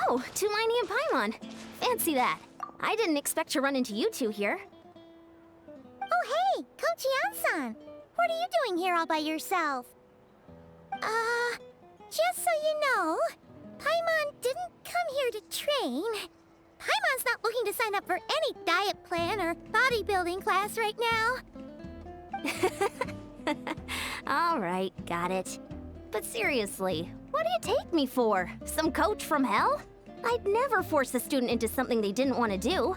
Oh, Tulani and Paimon. Fancy that. I didn't expect to run into you two here. Oh hey, Coach Iansan! What are you doing here all by yourself? Just so you know, Paimon didn't come here to train. Paimon's not looking to sign up for any diet plan or bodybuilding class right now. Alright, got it. But seriously, what do you take me for? Some coach from hell? I'd never force a student into something they didn't want to do.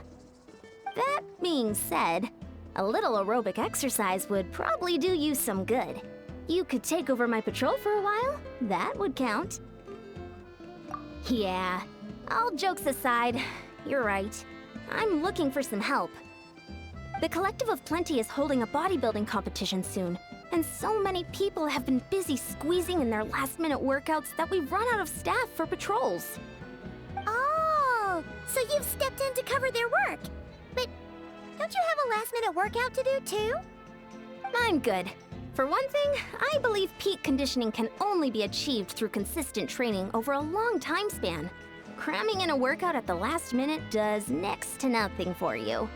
That being said, a little aerobic exercise would probably do you some good. You could take over my patrol for a while. That would count. Yeah, all jokes aside, you're right. I'm looking for some help. The Collective of Plenty is holding a bodybuilding competition soon, and so many people have been busy squeezing in their last-minute workouts that we've run out of staff for patrols. Oh, so you've stepped in to cover their work. But don't you have a last-minute workout to do too? I'm good. For one thing, I believe peak conditioning can only be achieved through consistent training over a long time span. Cramming in a workout at the last minute does next to nothing for you.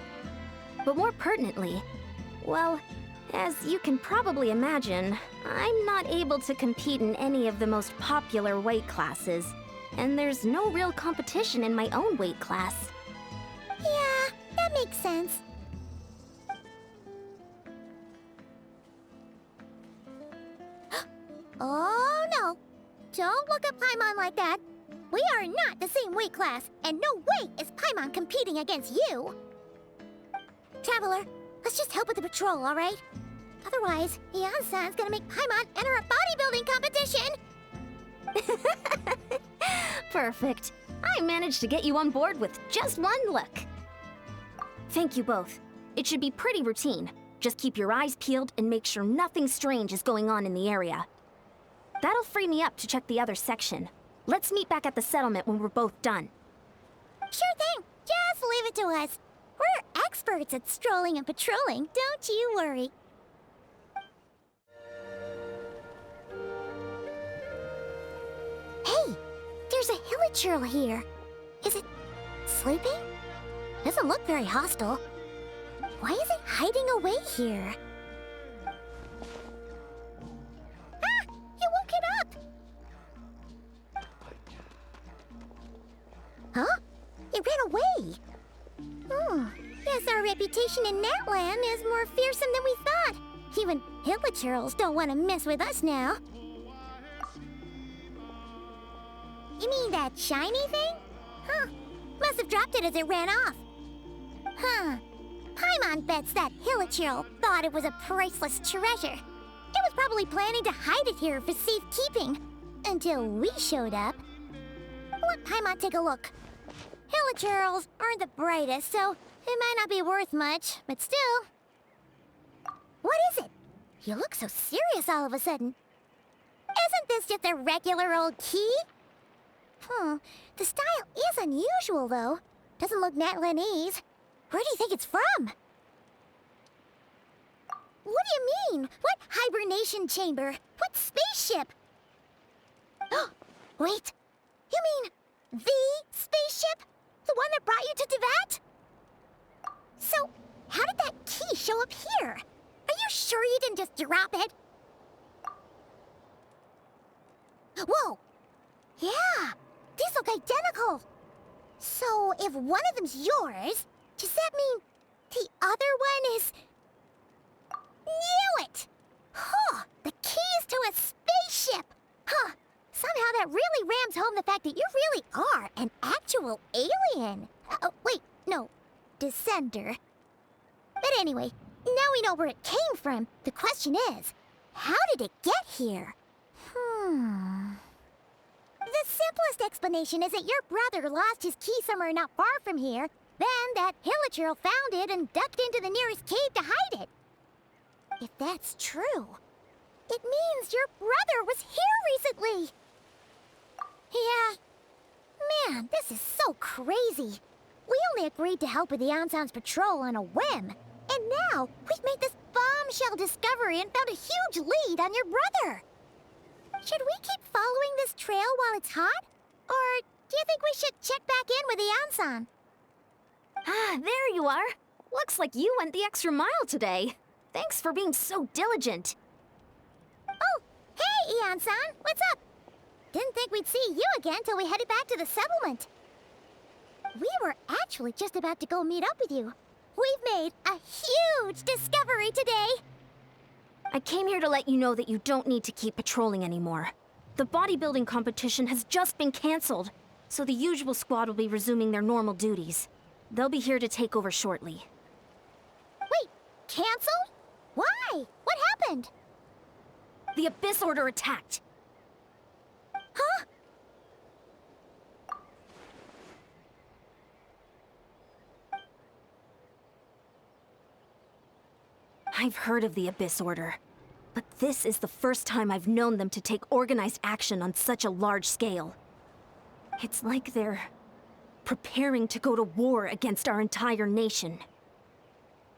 But more pertinently, well, as you can probably imagine, I'm not able to compete in any of the most popular weight classes, and there's no real competition in my own weight class. Yeah, that makes sense. Oh no! Don't look at Paimon like that. We are not the same weight class, and no way is Paimon competing against you. Traveler, let's just help with the patrol, all right? Otherwise, Iansan's gonna make Paimon enter a bodybuilding competition. Perfect. I managed to get you on board with just one look. Thank you both. It should be pretty routine. Just keep your eyes peeled and make sure nothing strange is going on in the area. That'll free me up to check the other section. Let's meet back at the settlement when we're both done. Sure thing. Just leave it to us. We're experts at strolling and patrolling, don't you worry. Hey, there's a hilichurl here. Is it sleeping? Doesn't look very hostile. Why is it hiding away here? Ah! You woke it up! Huh? It ran away! Guess our reputation in Natland is more fearsome than we thought. Even hilichurls don't want to mess with us now. You mean that shiny thing? Huh. Must have dropped it as it ran off. Huh. Paimon bets that hilichurl thought it was a priceless treasure. It was probably planning to hide it here for safekeeping. Until we showed up. Let Paimon take a look. Hilichurls aren't the brightest, so it might not be worth much, but still. What is it? You look so serious all of a sudden. Isn't this just a regular old key? The style is unusual, though. Doesn't look Natlanese. Where do you think it's from? What do you mean? What hibernation chamber? What spaceship? Wait. You mean the spaceship? The one that brought you to Teyvat? So, how did that key show up here? Are you sure you didn't just drop it? Whoa! Yeah! These look identical! So, if one of them's yours, does that mean the other one is... Knew it! Huh! The keys to a spaceship! Huh! Somehow that really rams home the fact that you really are an actual alien. Wait, no. Descender. But anyway, now we know where it came from. The question is, how did it get here? The simplest explanation is that your brother lost his key somewhere not far from here. Then that hilichurl found it and ducked into the nearest cave to hide it. If that's true, it means your brother was here recently. Yeah. Man, this is so crazy. We only agreed to help with the Iansan's patrol on a whim. And now, we've made this bombshell discovery and found a huge lead on your brother. Should we keep following this trail while it's hot? Or do you think we should check back in with Iansan? Ah, there you are. Looks like you went the extra mile today. Thanks for being so diligent. Oh, hey, Iansan, what's up? Didn't think we'd see you again till we headed back to the settlement. We were actually just about to go meet up with you. We've made a huge discovery today. I came here to let you know that you don't need to keep patrolling anymore. The bodybuilding competition has just been canceled, so the usual squad will be resuming their normal duties. They'll be here to take over shortly. Wait, canceled? Why? What happened? The Abyss Order attacked. Huh? I've heard of the Abyss Order, but this is the first time I've known them to take organized action on such a large scale. It's like they're preparing to go to war against our entire nation.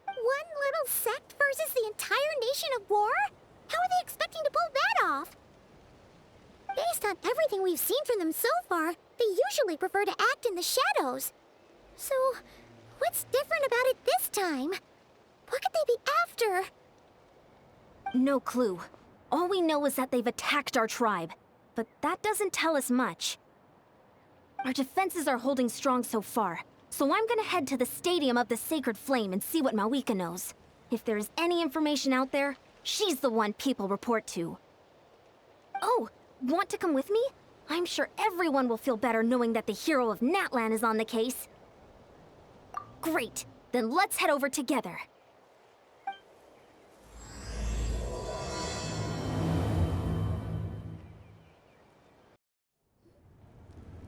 One little sect versus the entire nation of war? How are they expecting to pull that off? Based on everything we've seen from them so far, they usually prefer to act in the shadows. So, what's different about it this time? What could they be after? No clue. All we know is that they've attacked our tribe, but that doesn't tell us much. Our defenses are holding strong so far, so I'm gonna head to the Stadium of the Sacred Flame and see what Mawika knows. If there's any information out there, she's the one people report to. Oh, want to come with me? I'm sure everyone will feel better knowing that the hero of Natlan is on the case. Great, then let's head over together.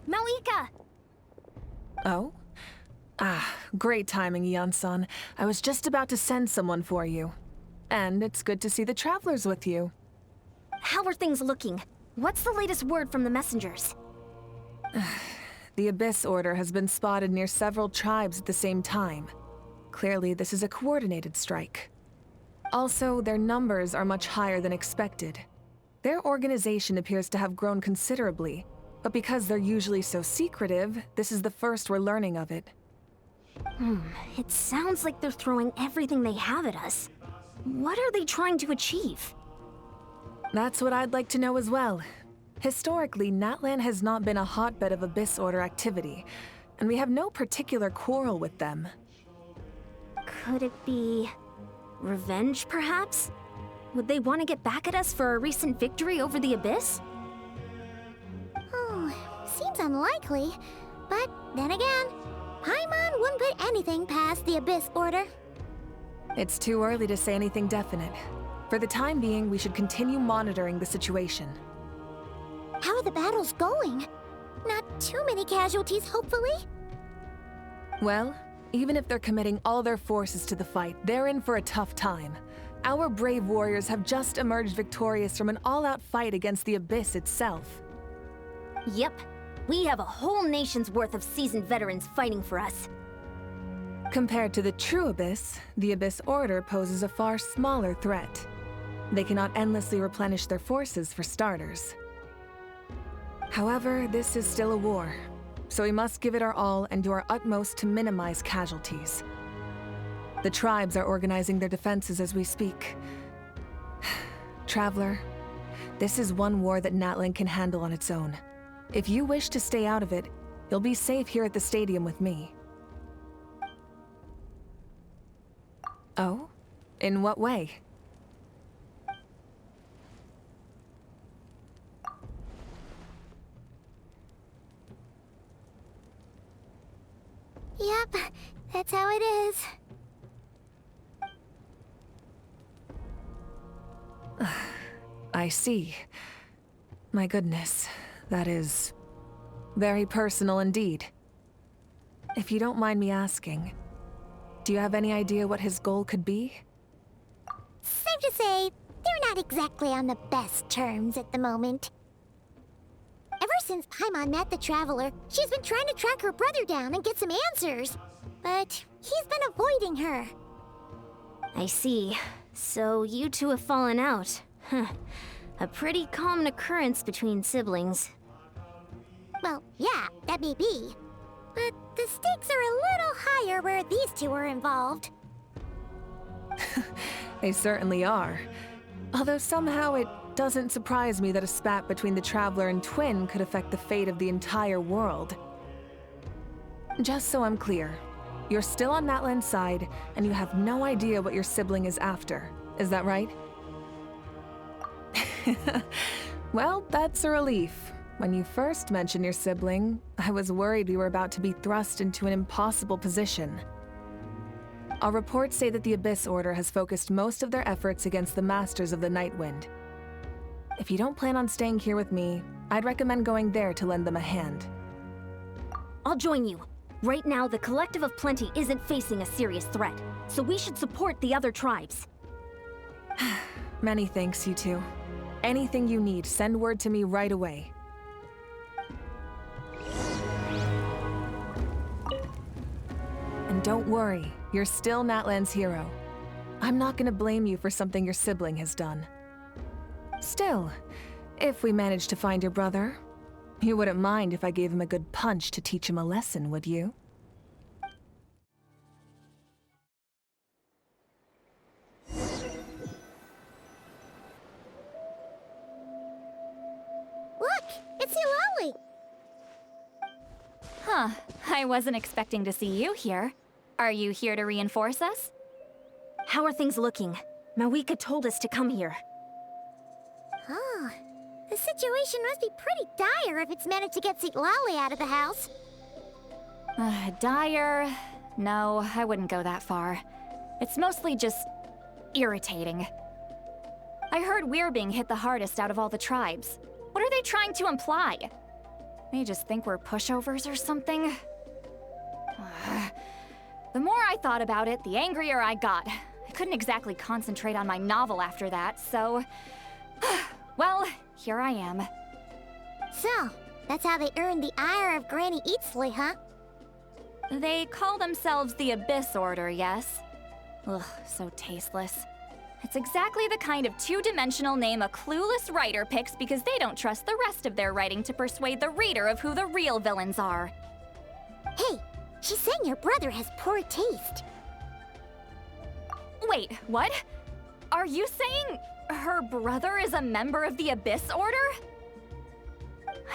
Mawika! Oh? Ah, great timing, Iansan. I was just about to send someone for you. And it's good to see the travelers with you. How are things looking? What's the latest word from the messengers? The Abyss Order has been spotted near several tribes at the same time. Clearly, this is a coordinated strike. Also, their numbers are much higher than expected. Their organization appears to have grown considerably, but because they're usually so secretive, this is the first we're learning of it. It sounds like they're throwing everything they have at us. What are they trying to achieve? That's what I'd like to know as well. Historically, Natlan has not been a hotbed of Abyss Order activity, and we have no particular quarrel with them. Could it be revenge, perhaps? Would they want to get back at us for a recent victory over the Abyss? Seems unlikely. But then again, Paimon wouldn't put anything past the Abyss Order. It's too early to say anything definite. For the time being, we should continue monitoring the situation. How are the battles going? Not too many casualties, hopefully? Well, even if they're committing all their forces to the fight, they're in for a tough time. Our brave warriors have just emerged victorious from an all-out fight against the Abyss itself. Yep. We have a whole nation's worth of seasoned veterans fighting for us. Compared to the true Abyss, the Abyss Order poses a far smaller threat. They cannot endlessly replenish their forces for starters. However, this is still a war, so we must give it our all and do our utmost to minimize casualties. The tribes are organizing their defenses as we speak. Traveler, this is one war that Natlan can handle on its own. If you wish to stay out of it, you'll be safe here at the stadium with me. Oh? In what way? Yep, that's how it is. I see. My goodness, that is very personal indeed. If you don't mind me asking, do you have any idea what his goal could be? Safe to say, they're not exactly on the best terms at the moment. Ever since Paimon met the Traveler, she's been trying to track her brother down and get some answers. But he's been avoiding her. I see. So you two have fallen out. Huh. A pretty common occurrence between siblings. Well, yeah, that may be. But the stakes are a little higher where these two are involved. They certainly are. Although somehow it doesn't surprise me that a spat between the Traveler and Twin could affect the fate of the entire world. Just so I'm clear, you're still on Natlan's side, and you have no idea what your sibling is after. Is that right? Well, that's a relief. When you first mentioned your sibling, I was worried we were about to be thrust into an impossible position. Our reports say that the Abyss Order has focused most of their efforts against the Masters of the Nightwind. If you don't plan on staying here with me, I'd recommend going there to lend them a hand. I'll join you. Right now, the Collective of Plenty isn't facing a serious threat, so we should support the other tribes. Many thanks, you two. Anything you need, send word to me right away. And don't worry, you're still Natlan's hero. I'm not gonna blame you for something your sibling has done. Still, if we manage to find your brother, you wouldn't mind if I gave him a good punch to teach him a lesson, would you? Look, it's Eulalie! Huh, I wasn't expecting to see you here. Are you here to reinforce us? How are things looking? Mawika told us to come here. Oh, the situation must be pretty dire if it's managed to get Eulalie out of the house. Dire? No, I wouldn't go that far. It's mostly just irritating. I heard we're being hit the hardest out of all the tribes. What are they trying to imply? They just think we're pushovers or something? The more I thought about it, the angrier I got. I couldn't exactly concentrate on my novel after that, so... well, here I am. So, that's how they earned the ire of Granny Eatsley, huh? They call themselves the Abyss Order, yes? Ugh, so tasteless. It's exactly the kind of two-dimensional name a clueless writer picks because they don't trust the rest of their writing to persuade the reader of who the real villains are. Hey, she's saying your brother has poor taste. Wait, what? Are you saying her brother is a member of the Abyss Order?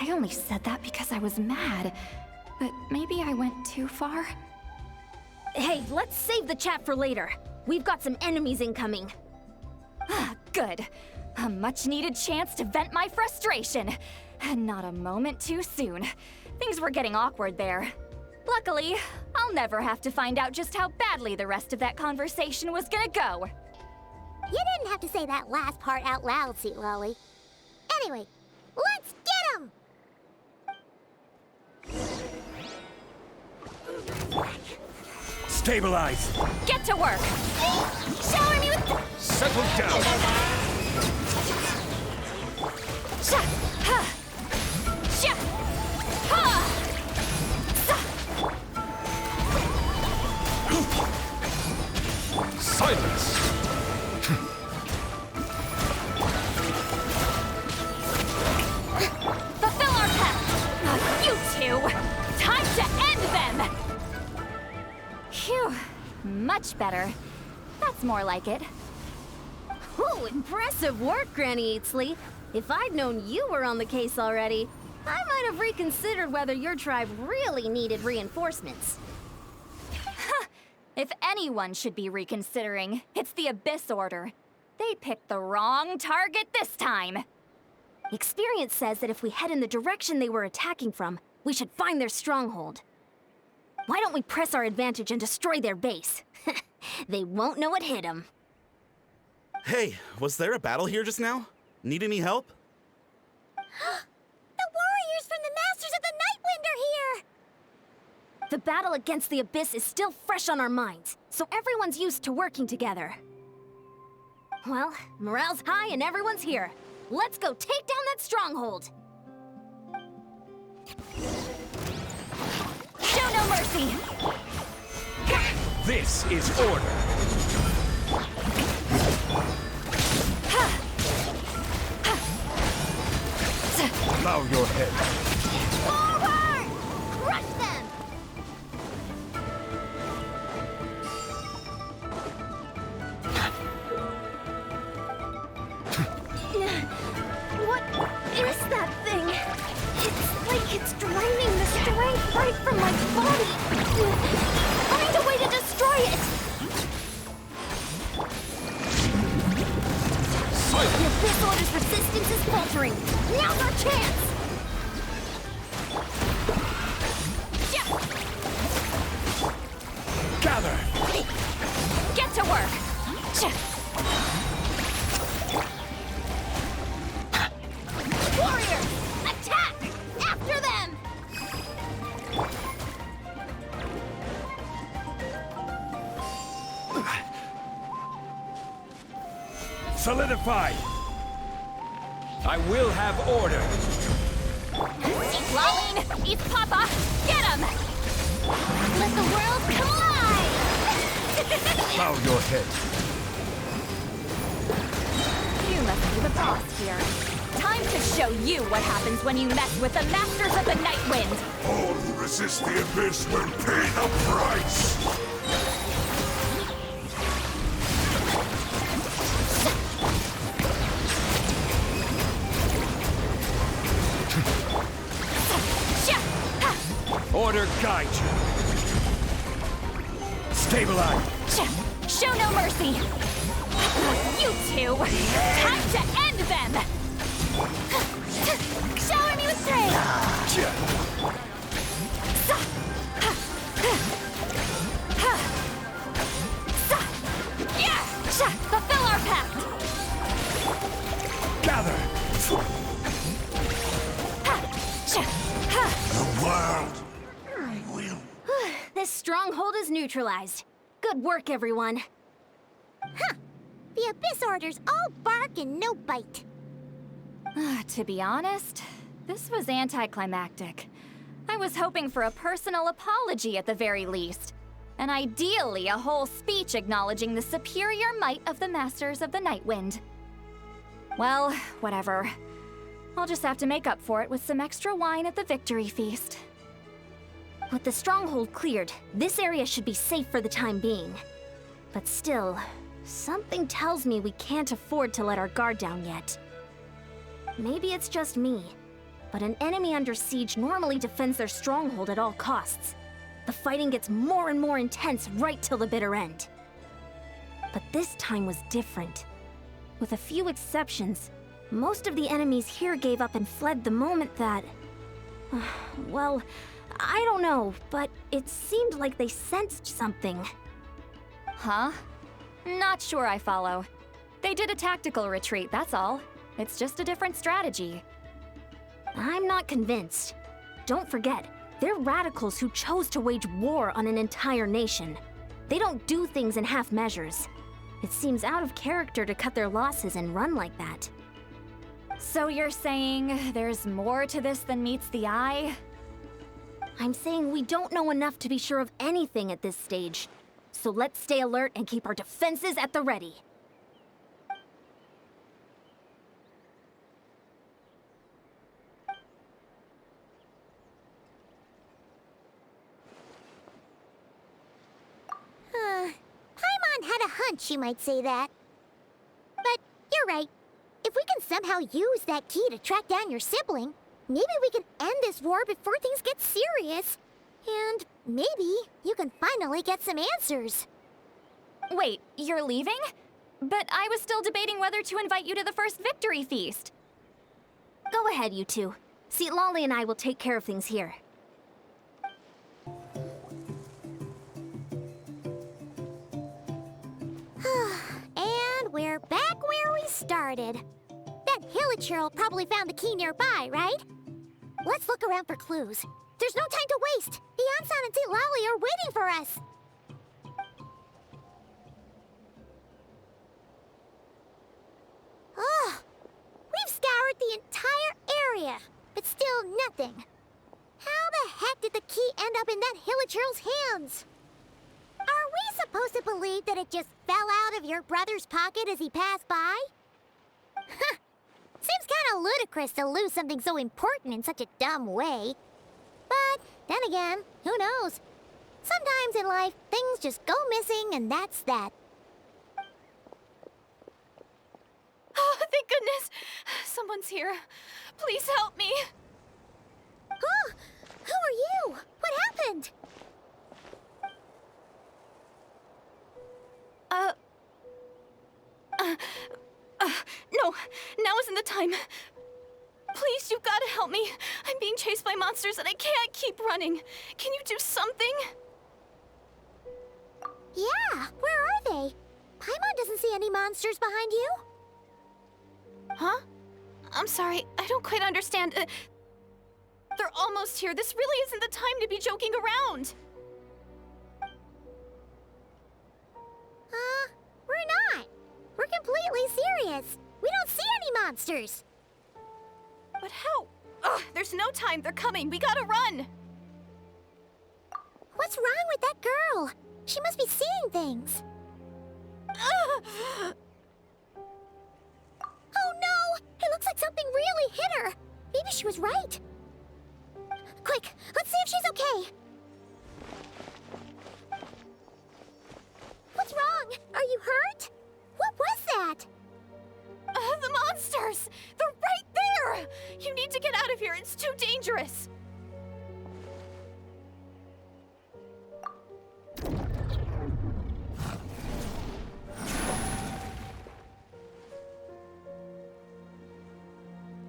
I only said that because I was mad, but maybe I went too far. Hey, let's save the chat for later. We've got some enemies incoming. Good. A much-needed chance to vent my frustration. Not a moment too soon. Things were getting awkward there. Luckily, I'll never have to find out just how badly the rest of that conversation was gonna go. You didn't have to say that last part out loud, Eulalie. Anyway, let's get him! Stabilize! Get to work! Shower me with... Settle down! Sha! Ha! Sha! Ha! Sa! Silence! Fulfill our pact! Now you two! Time to end them! Phew. Much better. That's more like it. Ooh, impressive work, Granny Eatsley. If I'd known you were on the case already, I might have reconsidered whether your tribe really needed reinforcements. If anyone should be reconsidering, it's the Abyss Order. They picked the wrong target this time. Experience says that if we head in the direction they were attacking from, we should find their stronghold. Why don't we press our advantage and destroy their base? They won't know what hit them. Hey, was there a battle here just now? Need any help? The warriors from the Masters of the Nightwind are here! The battle against the Abyss is still fresh on our minds, so everyone's used to working together. Well, morale's high and everyone's here. Let's go take down that stronghold! Show no mercy! This is order! Bow your head. like it's draining the strength right from my body. Find a way to destroy it! The Abyss Order's resistance is faltering. Now's our chance! Gather! Get to work! Warriors, attack! After them! Solidify! I will have order! Eat Lolene! Eat Papa! Get him! Let the world collide! Bow your head. You must be the boss here. Time to show you what happens when you mess with the Masters of the Night Wind! All who resist the Abyss will pay the price! Order guide you. Stabilize. Show no mercy! You two! Time to end them! Shower me with praise! Fulfill our pact! Gather. The world will... This stronghold is neutralized. Good work, everyone. The Abyss Order's all bark and no bite. To be honest, this was anticlimactic. I was hoping for a personal apology at the very least. And ideally, a whole speech acknowledging the superior might of the Masters of the Night Wind. Well, whatever. I'll just have to make up for it with some extra wine at the victory feast. With the stronghold cleared, this area should be safe for the time being. But still, something tells me we can't afford to let our guard down yet. Maybe it's just me, but an enemy under siege normally defends their stronghold at all costs. The fighting gets more and more intense right till the bitter end. But this time was different. With a few exceptions, most of the enemies here gave up and fled the moment that... well, I don't know, but it seemed like they sensed something. Huh? Not sure I follow. They did a tactical retreat, that's all. It's just a different strategy. I'm not convinced. Don't forget, they're radicals who chose to wage war on an entire nation. They don't do things in half measures. It seems out of character to cut their losses and run like that. So you're saying there's more to this than meets the eye? I'm saying we don't know enough to be sure of anything at this stage. So let's stay alert and keep our defenses at the ready. Paimon had a hunch you might say that. But you're right. If we can somehow use that key to track down your sibling, maybe we can end this war before things get serious. And maybe you can finally get some answers. Wait, you're leaving? But I was still debating whether to invite you to the first victory feast. Go ahead, you two. Lolly and I will take care of things here. And we're back where we started. That Hilichurl probably found the key nearby, right? Let's look around for clues. There's no time to waste. Iansan and Lolly are waiting for us. Oh, we've scoured the entire area, but still nothing. How the heck did the key end up in that Hilichurl's hands? Are we supposed to believe that it just fell out of your brother's pocket as he passed by? Huh. Seems kind of ludicrous to lose something so important in such a dumb way. But then again, who knows? Sometimes in life, things just go missing and that's that. Oh, thank goodness! Someone's here. Please help me. Who the time. Please, you've got to help me. I'm being chased by monsters and I can't keep running. Can you do something? Yeah, where are they? Paimon doesn't see any monsters behind you. Huh? I'm sorry, I don't quite understand. They're almost here. This really isn't the time to be joking around. We're not. We're completely serious. We don't see any monsters. But how? Ugh, there's no time. They're coming. We gotta run. What's wrong with that girl? She must be seeing things. Ugh. Oh no! It looks like something really hit her. Maybe she was right. Quick, let's see if she's okay. What's wrong? Are you hurt? What was that? The monsters! They're right there! You need to get out of here. It's too dangerous.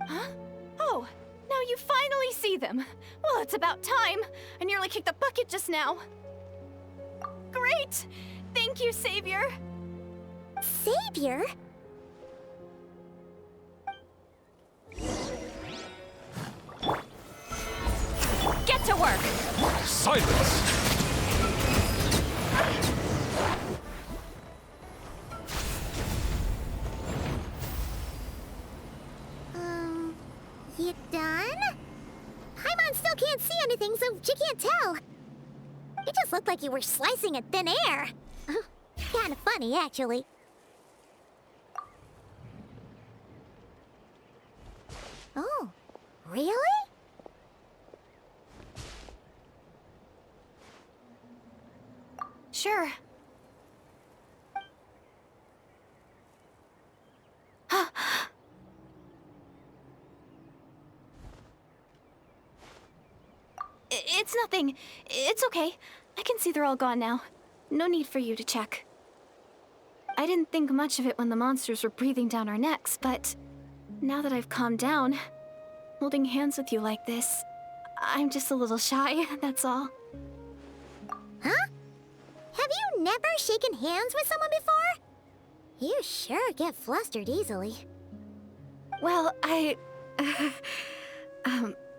Huh? Oh, now you finally see them. Well, it's about time. I nearly kicked the bucket just now. Great! Thank you, Savior. Savior? Get to work! Silence! You done? Paimon still can't see anything, so she can't tell. It just looked like you were slicing at thin air. Kinda funny, actually. Oh, really? Sure. It's nothing. It's okay. I can see they're all gone now. No need for you to check. I didn't think much of it when the monsters were breathing down our necks, but now that I've calmed down, holding hands with you like this, I'm just a little shy, that's all. Huh? Have you never shaken hands with someone before? You sure get flustered easily. Well,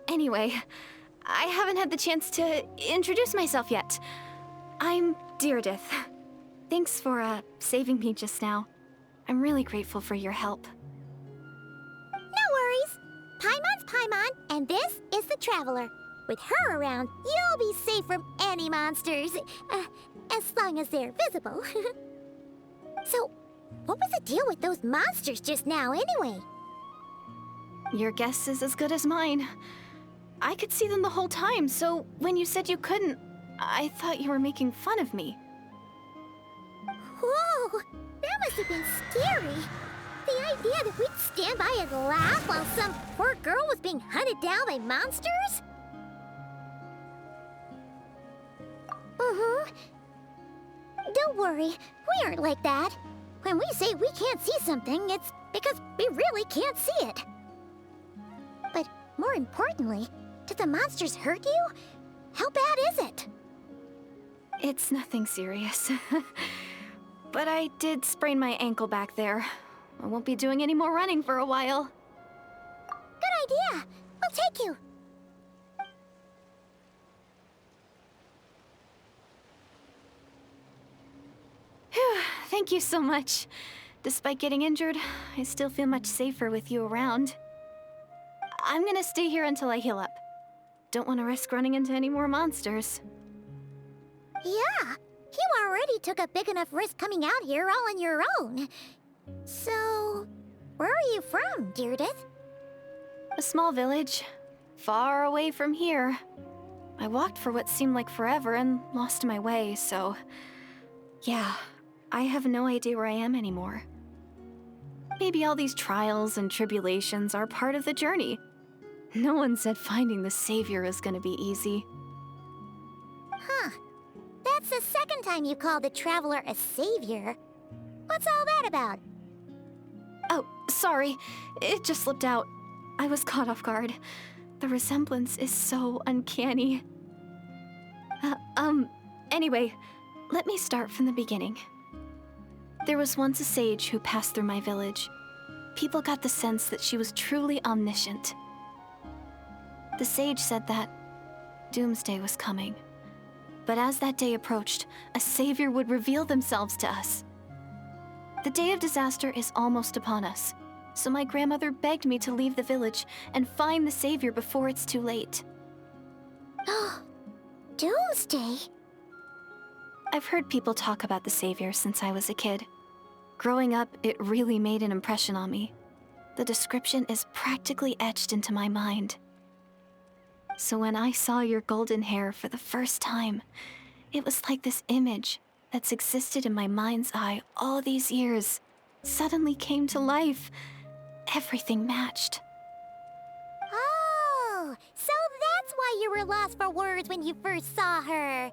anyway, I haven't had the chance to introduce myself yet. I'm Deirdith. Thanks for, saving me just now. I'm really grateful for your help. No worries. Paimon's Paimon, and this is the Traveler. With her around, you'll be safe from any monsters. As long as they're visible. So, what was the deal with those monsters just now, anyway? Your guess is as good as mine. I could see them the whole time, so when you said you couldn't, I thought you were making fun of me. Whoa! That must have been scary. The idea that we'd stand by and laugh while some poor girl was being hunted down by monsters? Don't worry, we aren't like that. When we say we can't see something, it's because we really can't see it. But more importantly, did the monsters hurt you? How bad is it? It's nothing serious. But I did sprain my ankle back there. I won't be doing any more running for a while. Good idea. We'll take you. Phew, thank you so much. Despite getting injured, I still feel much safer with you around. I'm gonna stay here until I heal up. Don't want to risk running into any more monsters. Yeah, you already took a big enough risk coming out here all on your own. So, where are you from, Deirdith? A small village, far away from here. I walked for what seemed like forever and lost my way, so... yeah, I have no idea where I am anymore. Maybe all these trials and tribulations are part of the journey. No one said finding the Savior is gonna be easy. Huh. That's the second time you called the Traveler a savior. What's all that about? Oh, sorry. It just slipped out. I was caught off guard. The resemblance is so uncanny. Anyway, let me start from the beginning. There was once a sage who passed through my village. People got the sense that she was truly omniscient. The sage said that doomsday was coming. But as that day approached, a savior would reveal themselves to us. The day of disaster is almost upon us, so my grandmother begged me to leave the village and find the savior before it's too late. Doomsday? I've heard people talk about the savior since I was a kid. Growing up, it really made an impression on me. The description is practically etched into my mind. So when I saw your golden hair for the first time, it was like this image that's existed in my mind's eye all these years suddenly came to life. Everything matched. Oh, so that's why you were lost for words when you first saw her.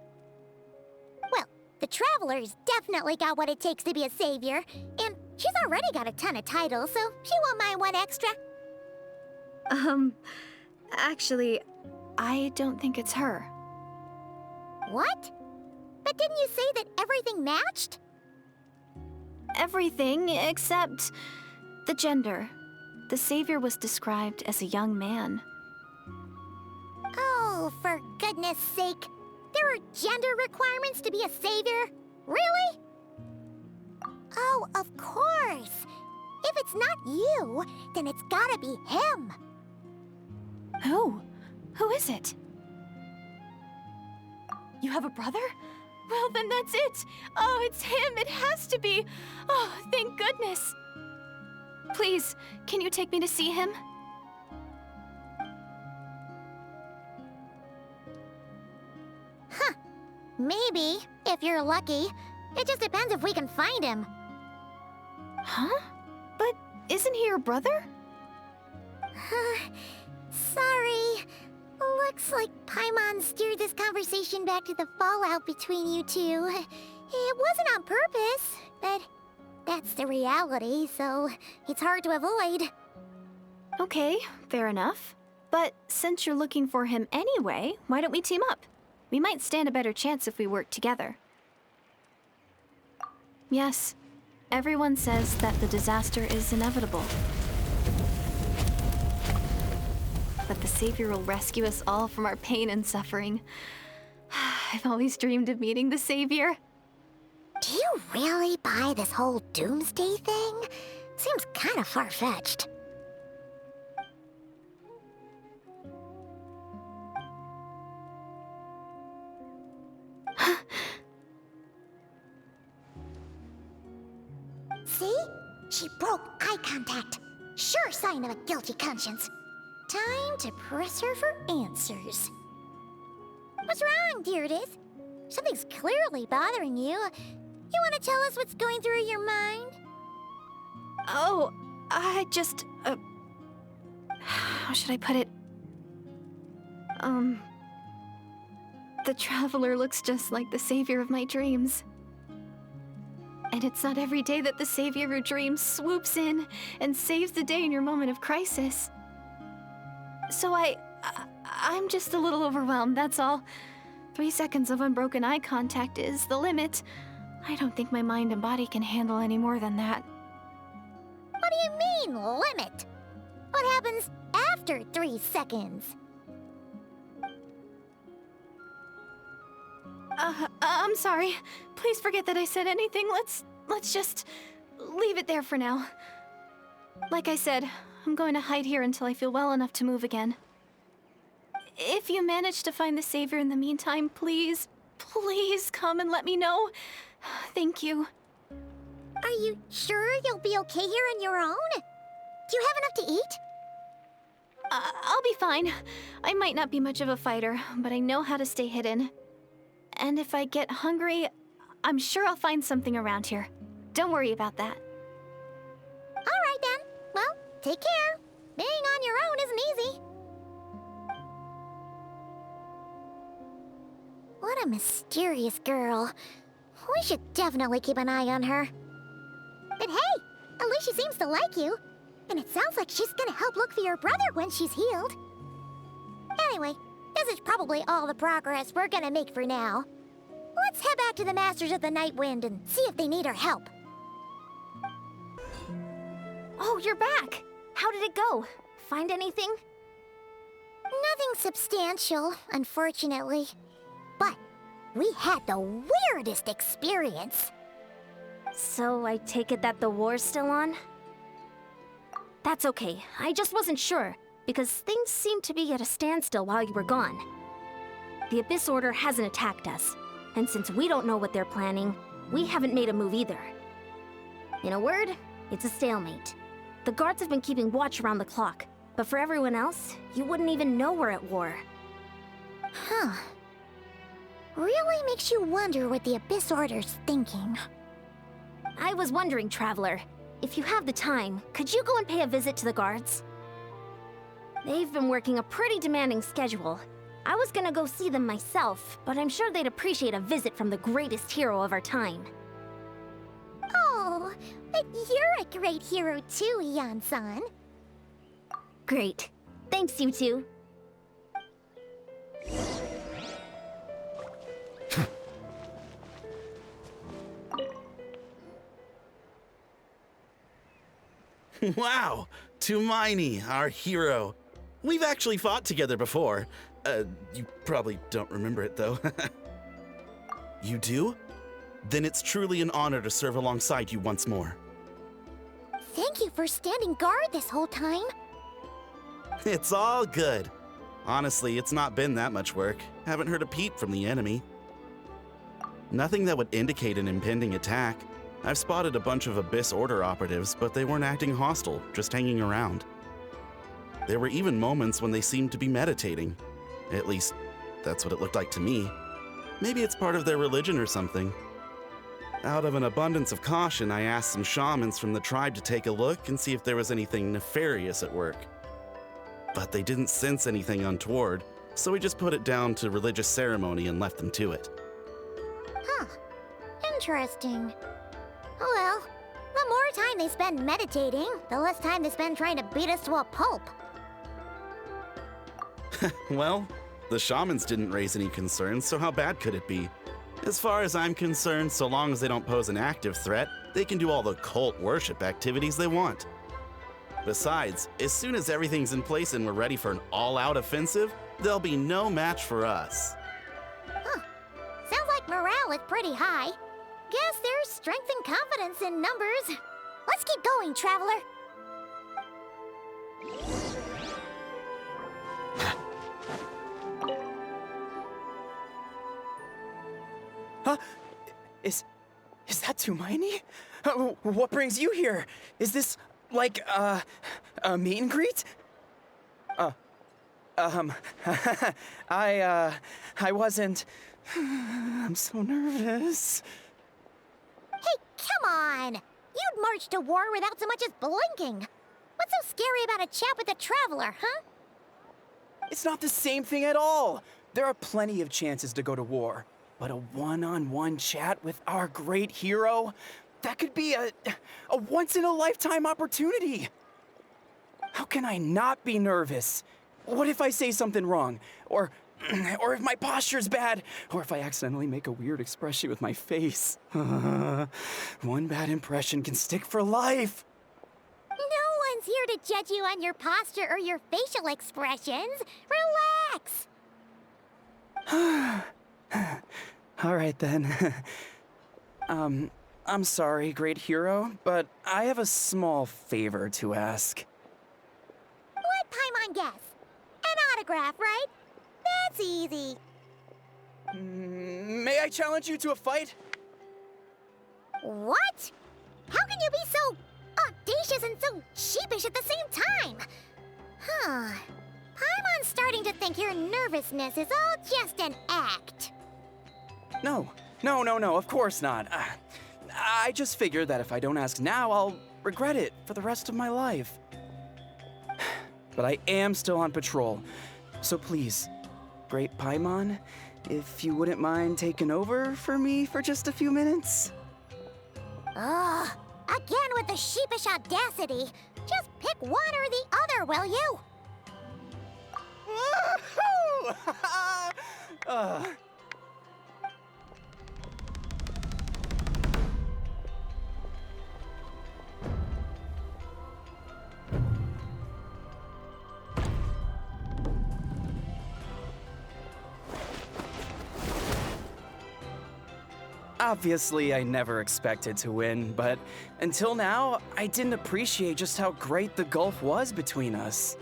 Well, the Traveler's definitely got what it takes to be a savior, and she's already got a ton of titles, so she won't mind one extra. Actually, I don't think it's her. What? But didn't you say that everything matched? Everything except the gender. The savior was described as a young man. Oh, for goodness sake. There are gender requirements to be a savior? Really? Oh, of course. If it's not you, then it's gotta be him. Who? Who is it? You have a brother? Well, then that's it. Oh, it's him. It has to be. Oh, thank goodness. Please, can you take me to see him? Huh. Maybe, if you're lucky. It just depends if we can find him. Huh? But isn't he your brother? Sorry. Looks like Paimon steered this conversation back to the fallout between you two. It wasn't on purpose, but that's the reality, so it's hard to avoid. Okay, fair enough. But since you're looking for him anyway, why don't we team up? We might stand a better chance if we work together. Yes, everyone says that the disaster is inevitable. But the savior will rescue us all from our pain and suffering. I've always dreamed of meeting the savior. Do you really buy this whole doomsday thing? Seems kind of far-fetched. See? She broke eye contact. Sure sign of a guilty conscience. Time to press her for answers. What's wrong, Deirdis? Something's clearly bothering you. You want to tell us what's going through your mind? Oh, I just, how should I put it? The Traveler looks just like the savior of my dreams. And it's not every day that the savior of your dreams swoops in and saves the day in your moment of crisis. So I'm just a little overwhelmed, that's all. 3 seconds of unbroken eye contact is the limit. I don't think my mind and body can handle any more than that. What do you mean, limit? What happens after 3 seconds? I'm sorry. Please forget that I said anything. Let's just leave it there for now. Like I said, I'm going to hide here until I feel well enough to move again. If you manage to find the savior in the meantime, please come and let me know. Thank you. Are you sure you'll be okay here on your own? Do you have enough to eat? I'll be fine. I might not be much of a fighter, but I know how to stay hidden. And if I get hungry, I'm sure I'll find something around here. Don't worry about that. All right then. Well, take care. Being on your own isn't easy. What a mysterious girl. We should definitely keep an eye on her. But hey, at least she seems to like you. And it sounds like she's gonna help look for your brother when she's healed. Anyway, this is probably all the progress we're gonna make for now. Let's head back to the Masters of the Night Wind and see if they need our help. Oh, you're back! How did it go? Find anything? Nothing substantial, unfortunately. But we had the weirdest experience. So I take it that the war's still on? That's okay. I just wasn't sure, because things seemed to be at a standstill while you were gone. The Abyss Order hasn't attacked us, and since we don't know what they're planning, we haven't made a move either. In a word, it's a stalemate. The guards have been keeping watch around the clock, but for everyone else, you wouldn't even know we're at war. Huh. Really makes you wonder what the Abyss Order's thinking. I was wondering, Traveler, if you have the time, could you go and pay a visit to the guards? They've been working a pretty demanding schedule. I was gonna go see them myself, but I'm sure they'd appreciate a visit from the greatest hero of our time. Oh, but you're a great hero too, Iansan. Great. Thanks, you two. Wow, Tumaini, our hero. We've actually fought together before. You probably don't remember it, though. You do? Then it's truly an honor to serve alongside you once more. Thank you for standing guard this whole time. It's all good. Honestly, it's not been that much work. Haven't heard a peep from the enemy. Nothing that would indicate an impending attack. I've spotted a bunch of Abyss Order operatives, but they weren't acting hostile, just hanging around. There were even moments when they seemed to be meditating. At least, that's what it looked like to me. Maybe it's part of their religion or something. Out of an abundance of caution, I asked some shamans from the tribe to take a look and see if there was anything nefarious at work. But they didn't sense anything untoward, so we just put it down to religious ceremony and left them to it. Huh. Interesting. Oh well, the more time they spend meditating, the less time they spend trying to beat us to a pulp. Well, the shamans didn't raise any concerns, so how bad could it be? As far as I'm concerned, so long as they don't pose an active threat, they can do all the cult worship activities they want. Besides, as soon as everything's in place and we're ready for an all-out offensive, there'll be no match for us. Huh. Sounds like morale is pretty high. Guess there's strength and confidence in numbers. Let's keep going, Traveler. Huh? Is that Tumaini? What brings you here? Is this, like, a meet and greet? I wasn't... I'm so nervous. Hey, come on! You'd march to war without so much as blinking. What's so scary about a chat with a Traveler, huh? It's not the same thing at all. There are plenty of chances to go to war. But a one-on-one chat with our great hero? That could be a once-in-a-lifetime opportunity. How can I not be nervous? What if I say something wrong? Or if my posture's bad? Or if I accidentally make a weird expression with my face? One bad impression can stick for life. No one's here to judge you on your posture or your facial expressions. Relax! All right, then. I'm sorry, great hero, but I have a small favor to ask. What Paimon guess? An autograph, right? That's easy. May I challenge you to a fight? What? How can you be so audacious and so sheepish at the same time? Huh. Paimon's starting to think your nervousness is all just an act. No, of course not. I just figured that if I don't ask now, I'll regret it for the rest of my life. But I am still on patrol, so please, Great Paimon, if you wouldn't mind taking over for me for just a few minutes? Ugh, Again with the sheepish audacity. Just pick one or the other, will you? Woohoo! Obviously, I never expected to win, but until now, I didn't appreciate just how great the gulf was between us.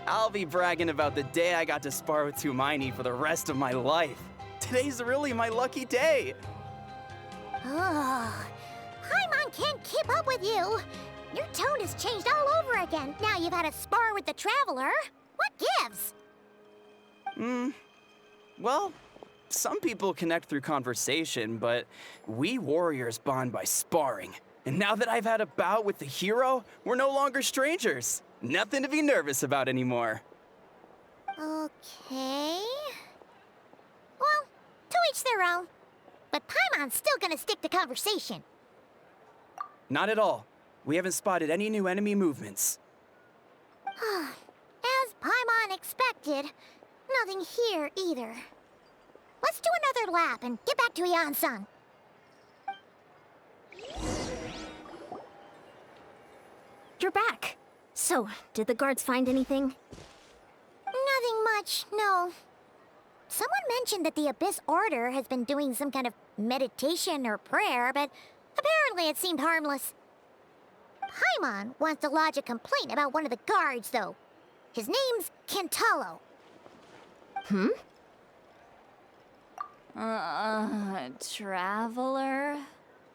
I'll be bragging about the day I got to spar with Hermione for the rest of my life. Today's really my lucky day. Oh, Paimon can't keep up with you. Your tone has changed all over again. Now you've had a spar with the Traveler. What gives? Well, some people connect through conversation, but we warriors bond by sparring. And now that I've had a bout with the hero, we're no longer strangers. Nothing to be nervous about anymore. Okay. Well, to each their own. But Paimon's still gonna stick to conversation. Not at all. We haven't spotted any new enemy movements. As Paimon expected, nothing here either. Let's do another lap and get back to Iansan. You're back. So, did the guards find anything? Nothing much, no. Someone mentioned that the Abyss Order has been doing some kind of meditation or prayer, but apparently it seemed harmless. Paimon wants to lodge a complaint about one of the guards, though. His name's Kentalo. Traveler?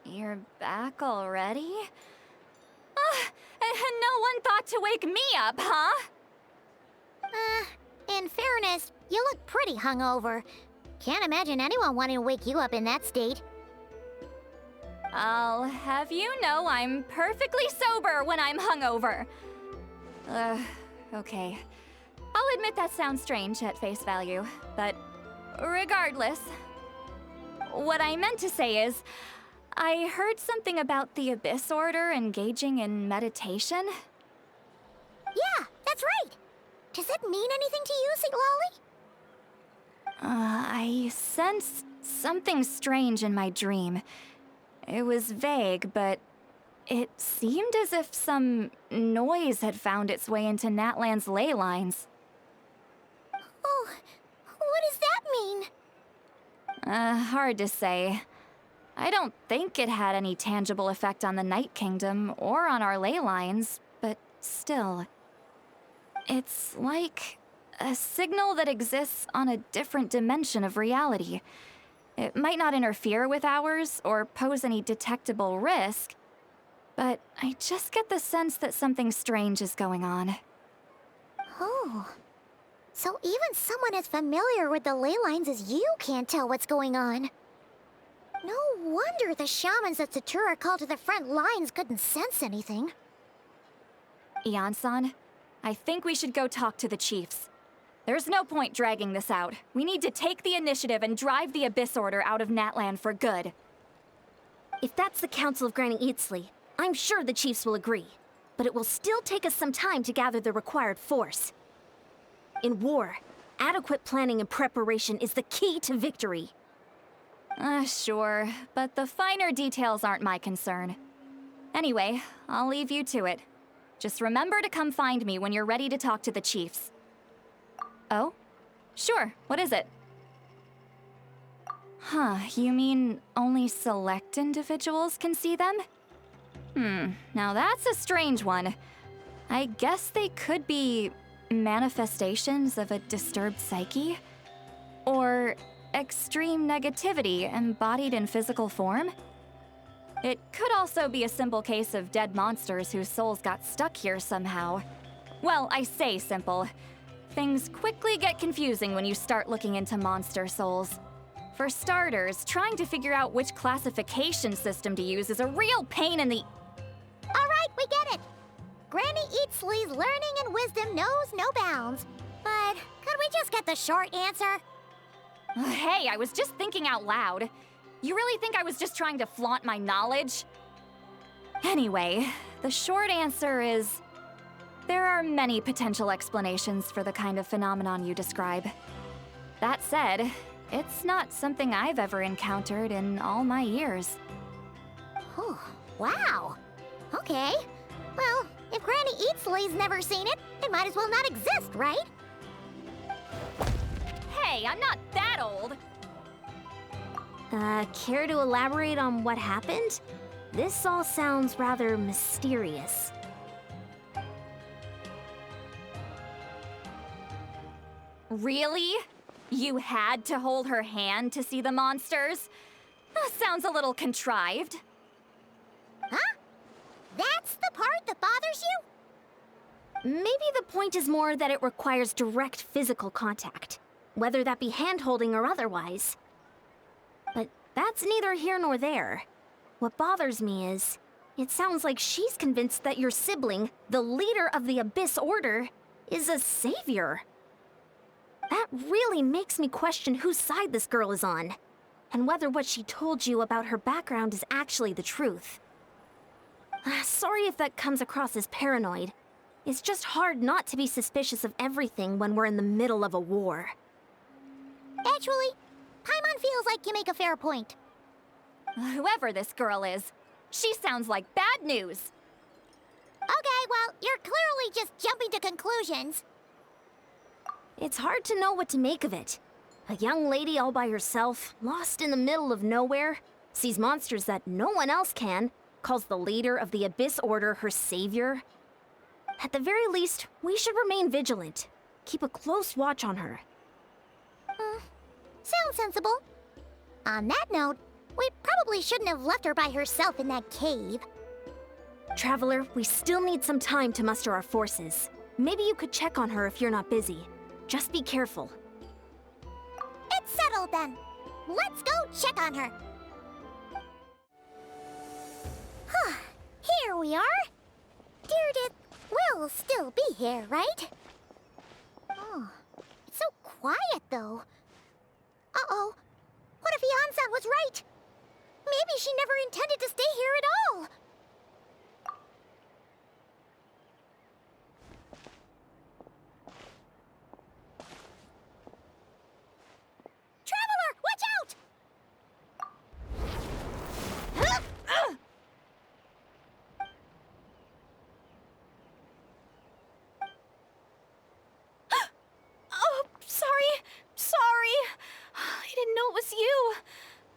You're back already? And no one thought to wake me up, huh? In fairness, you look pretty hungover. Can't imagine anyone wanting to wake you up in that state. I'll have you know I'm perfectly sober when I'm hungover. Okay. I'll admit that sounds strange at face value, but regardless, what I meant to say is, I heard something about the Abyss Order engaging in meditation. Yeah, that's right. Does it mean anything to you, St. Lolly? I sensed something strange in my dream. It was vague, but it seemed as if some noise had found its way into Natlan's ley lines. Oh, what does that mean? Hard to say. I don't think it had any tangible effect on the Night Kingdom or on our ley lines, but still. It's like a signal that exists on a different dimension of reality. It might not interfere with ours or pose any detectable risk, but I just get the sense that something strange is going on. Oh. So even someone as familiar with the ley lines as you can't tell what's going on. No wonder the shamans that Satura called to the front lines couldn't sense anything. Iansan, I think we should go talk to the chiefs. There's no point dragging this out. We need to take the initiative and drive the Abyss Order out of Natlan for good. If that's the Council of Granny Eatsley, I'm sure the chiefs will agree. But it will still take us some time to gather the required force. In war, adequate planning and preparation is the key to victory. Sure, but the finer details aren't my concern. Anyway, I'll leave you to it. Just remember to come find me when you're ready to talk to the chiefs. Oh? Sure, what is it? Huh, you mean only select individuals can see them? Now that's a strange one. I guess they could be manifestations of a disturbed psyche? Or extreme negativity embodied in physical form? It could also be a simple case of dead monsters whose souls got stuck here somehow. Well, I say simple. Things quickly get confusing when you start looking into monster souls. For starters, trying to figure out which classification system to use is a real pain in the... All right, we get it. Granny Eatsley's learning and wisdom knows no bounds. But could we just get the short answer? Hey, I was just thinking out loud. You really think I was just trying to flaunt my knowledge? Anyway, the short answer is there are many potential explanations for the kind of phenomenon you describe. That said, it's not something I've ever encountered in all my years. Oh, wow. Okay. Well, if Granny Eatsley's never seen it, it might as well not exist, right? Hey, I'm not that old! Care to elaborate on what happened? This all sounds rather mysterious. Really? You had to hold her hand to see the monsters? That sounds a little contrived. Huh? That's the part that bothers you? Maybe the point is more that it requires direct physical contact, whether that be hand-holding or otherwise. But that's neither here nor there. What bothers me is, it sounds like she's convinced that your sibling, the leader of the Abyss Order, is a savior. That really makes me question whose side this girl is on, and whether what she told you about her background is actually the truth. Sorry if that comes across as paranoid. It's just hard not to be suspicious of everything when we're in the middle of a war. Actually, Paimon feels like you make a fair point. Whoever this girl is, she sounds like bad news. Okay, well, you're clearly just jumping to conclusions. It's hard to know what to make of it. A young lady all by herself, lost in the middle of nowhere, sees monsters that no one else can, calls the leader of the Abyss Order her savior. At the very least, we should remain vigilant. Keep a close watch on her. Sounds sensible. On that note, we probably shouldn't have left her by herself in that cave. Traveler, we still need some time to muster our forces. Maybe you could check on her if you're not busy. Just be careful. It's settled then. Let's go check on her. Here we are. Deirdre will still be here, right? Oh, it's so quiet though. Uh-oh. What if Iansan was right? Maybe she never intended to stay here at all. Traveler, watch out! Oh, sorry. I didn't know it was you.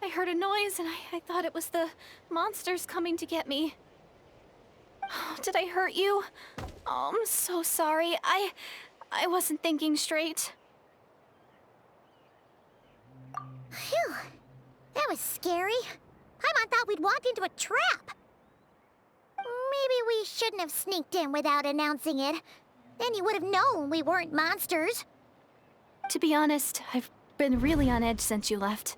I heard a noise and I thought it was the monsters coming to get me. Did I hurt you? Oh, I'm so sorry. I wasn't thinking straight. Phew. That was scary. Paimon thought we'd walked into a trap. Maybe we shouldn't have sneaked in without announcing it. Then you would have known we weren't monsters. To be honest, I've been really on edge since you left.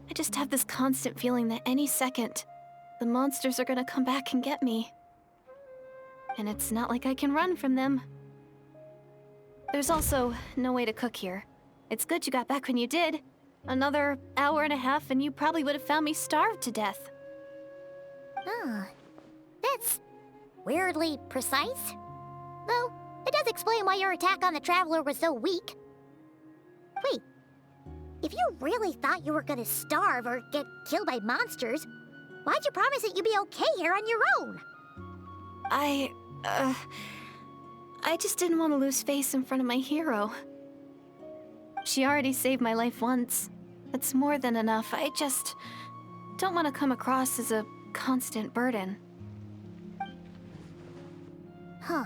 I just have this constant feeling that any second, the monsters are gonna come back and get me. And it's not like I can run from them. There's also no way to cook here. It's good you got back when you did. Another hour and a half and you probably would have found me starved to death. Oh, that's weirdly precise. Though, it does explain why your attack on the Traveler was so weak. Wait, if you really thought you were gonna starve or get killed by monsters, why'd you promise that you'd be okay here on your own? I just didn't want to lose face in front of my hero. She already saved my life once. That's more than enough. I just don't want to come across as a constant burden. Huh.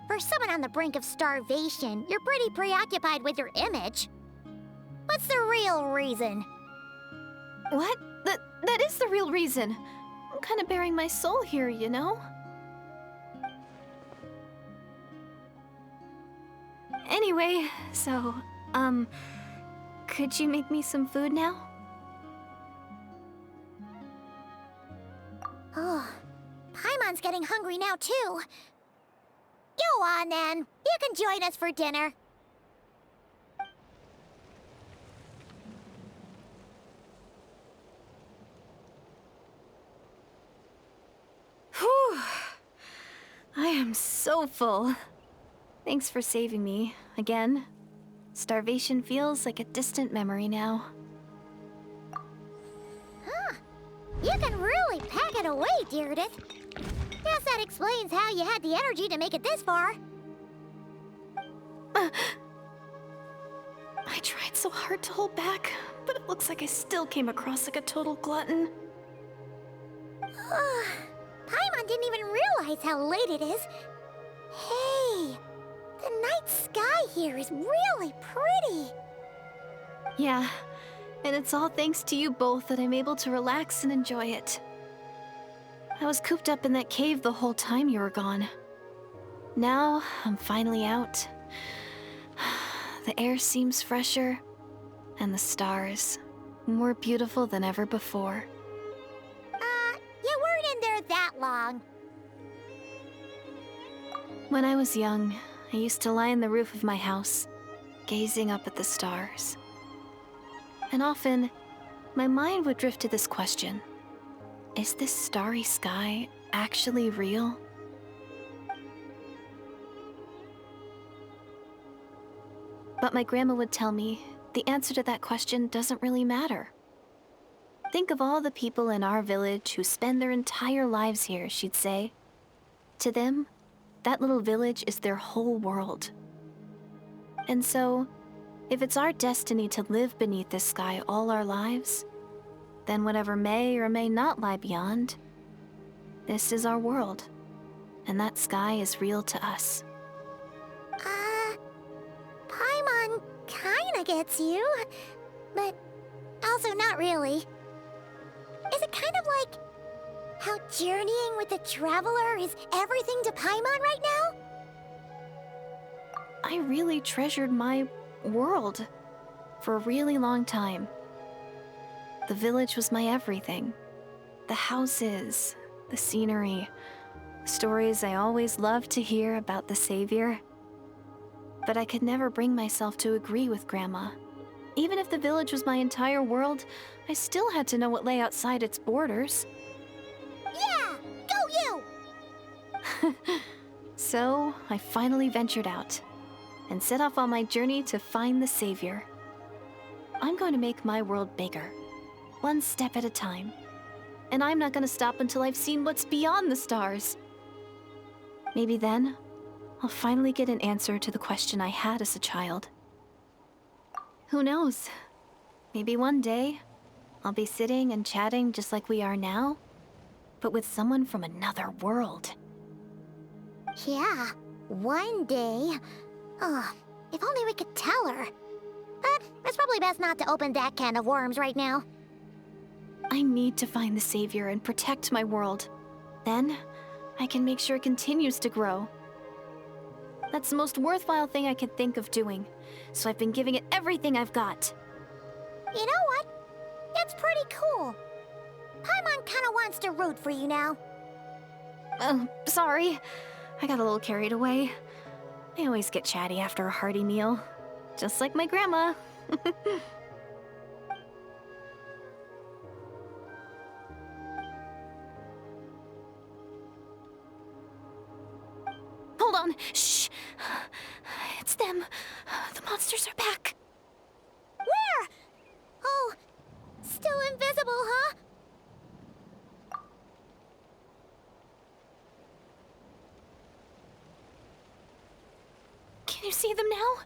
For someone on the brink of starvation, you're pretty preoccupied with your image. What's the real reason? What? That is the real reason. I'm kind of bearing my soul here, you know? Anyway, so, could you make me some food now? Oh, Paimon's getting hungry now, too. Go on, then. You can join us for dinner. I am so full. Thanks for saving me, again. Starvation feels like a distant memory now. Huh. You can really pack it away, Deirdith. Guess that explains how you had the energy to make it this far. I tried so hard to hold back, but it looks like I still came across like a total glutton. Paimon didn't even realize how late it is. Hey, the night sky here is really pretty. Yeah, and it's all thanks to you both that I'm able to relax and enjoy it. I was cooped up in that cave the whole time you were gone. Now, I'm finally out. The air seems fresher, and the stars more beautiful than ever before. You weren't in there that long. When I was young, I used to lie on the roof of my house, gazing up at the stars. And often, my mind would drift to this question. Is this starry sky actually real? But my grandma would tell me the answer to that question doesn't really matter. Think of all the people in our village who spend their entire lives here, she'd say. To them, that little village is their whole world. And so, if it's our destiny to live beneath this sky all our lives, then whatever may or may not lie beyond, this is our world, and that sky is real to us. Paimon kinda gets you, but also not really. Is it kind of like how journeying with the Traveler is everything to Paimon right now? I really treasured my world for a really long time. The village was my everything. The houses, the scenery, stories I always loved to hear about the Savior. But I could never bring myself to agree with Grandma. Even if the village was my entire world, I still had to know what lay outside its borders. Yeah! Go you! So, I finally ventured out and set off on my journey to find the Savior. I'm going to make my world bigger, one step at a time. And I'm not going to stop until I've seen what's beyond the stars. Maybe then, I'll finally get an answer to the question I had as a child. Who knows? Maybe one day, I'll be sitting and chatting just like we are now, but with someone from another world. Yeah, one day. Oh, if only we could tell her. But it's probably best not to open that can of worms right now. I need to find the Savior and protect my world. Then, I can make sure it continues to grow. That's the most worthwhile thing I could think of doing, so I've been giving it everything I've got. You know what? It's pretty cool. Paimon kinda wants to root for you now. Oh, sorry. I got a little carried away. I always get chatty after a hearty meal. Just like my grandma. Hold on. Shh. It's them. The monsters are back. Where? Oh, still invisible, huh? Can you see them now?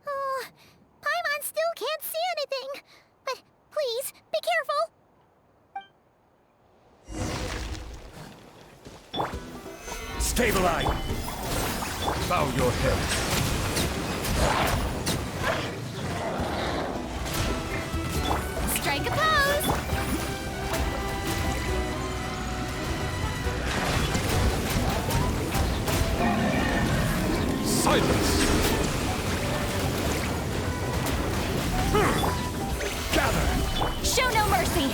Oh, Paimon still can't see anything. But please, be careful. Stabilize! Bow your head. Strike a pose! Silence! Gather! Show no mercy!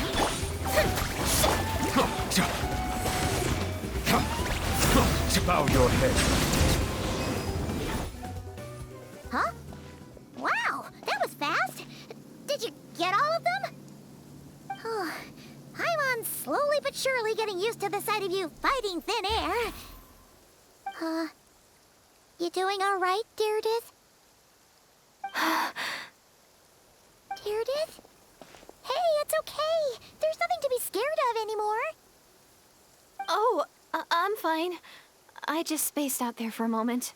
to bow your head. Huh? Wow, that was fast. Did you get all of them? Oh, Paimon's slowly but surely getting used to the sight of you fighting thin air. You doing all right, Deirdith? Deirdith? Hey, it's okay. There's nothing to be scared of anymore. Oh, I'm fine. I just spaced out there for a moment.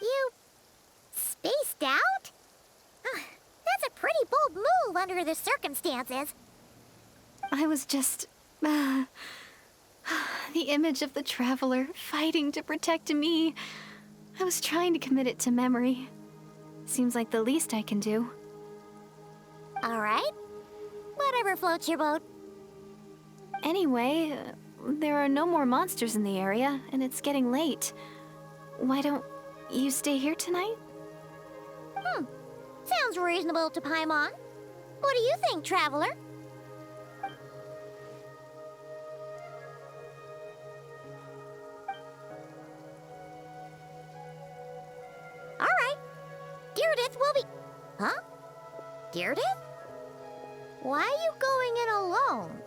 You spaced out? That's a pretty bold move under the circumstances. I was just... the image of the Traveler fighting to protect me. I was trying to commit it to memory. Seems like the least I can do. All right. Whatever floats your boat. Anyway, there are no more monsters in the area, and it's getting late. Why don't you stay here tonight? Sounds reasonable to Paimon. What do you think, Traveler? All right. Deirdith will be... Huh? Deirdith? Why are you going in alone?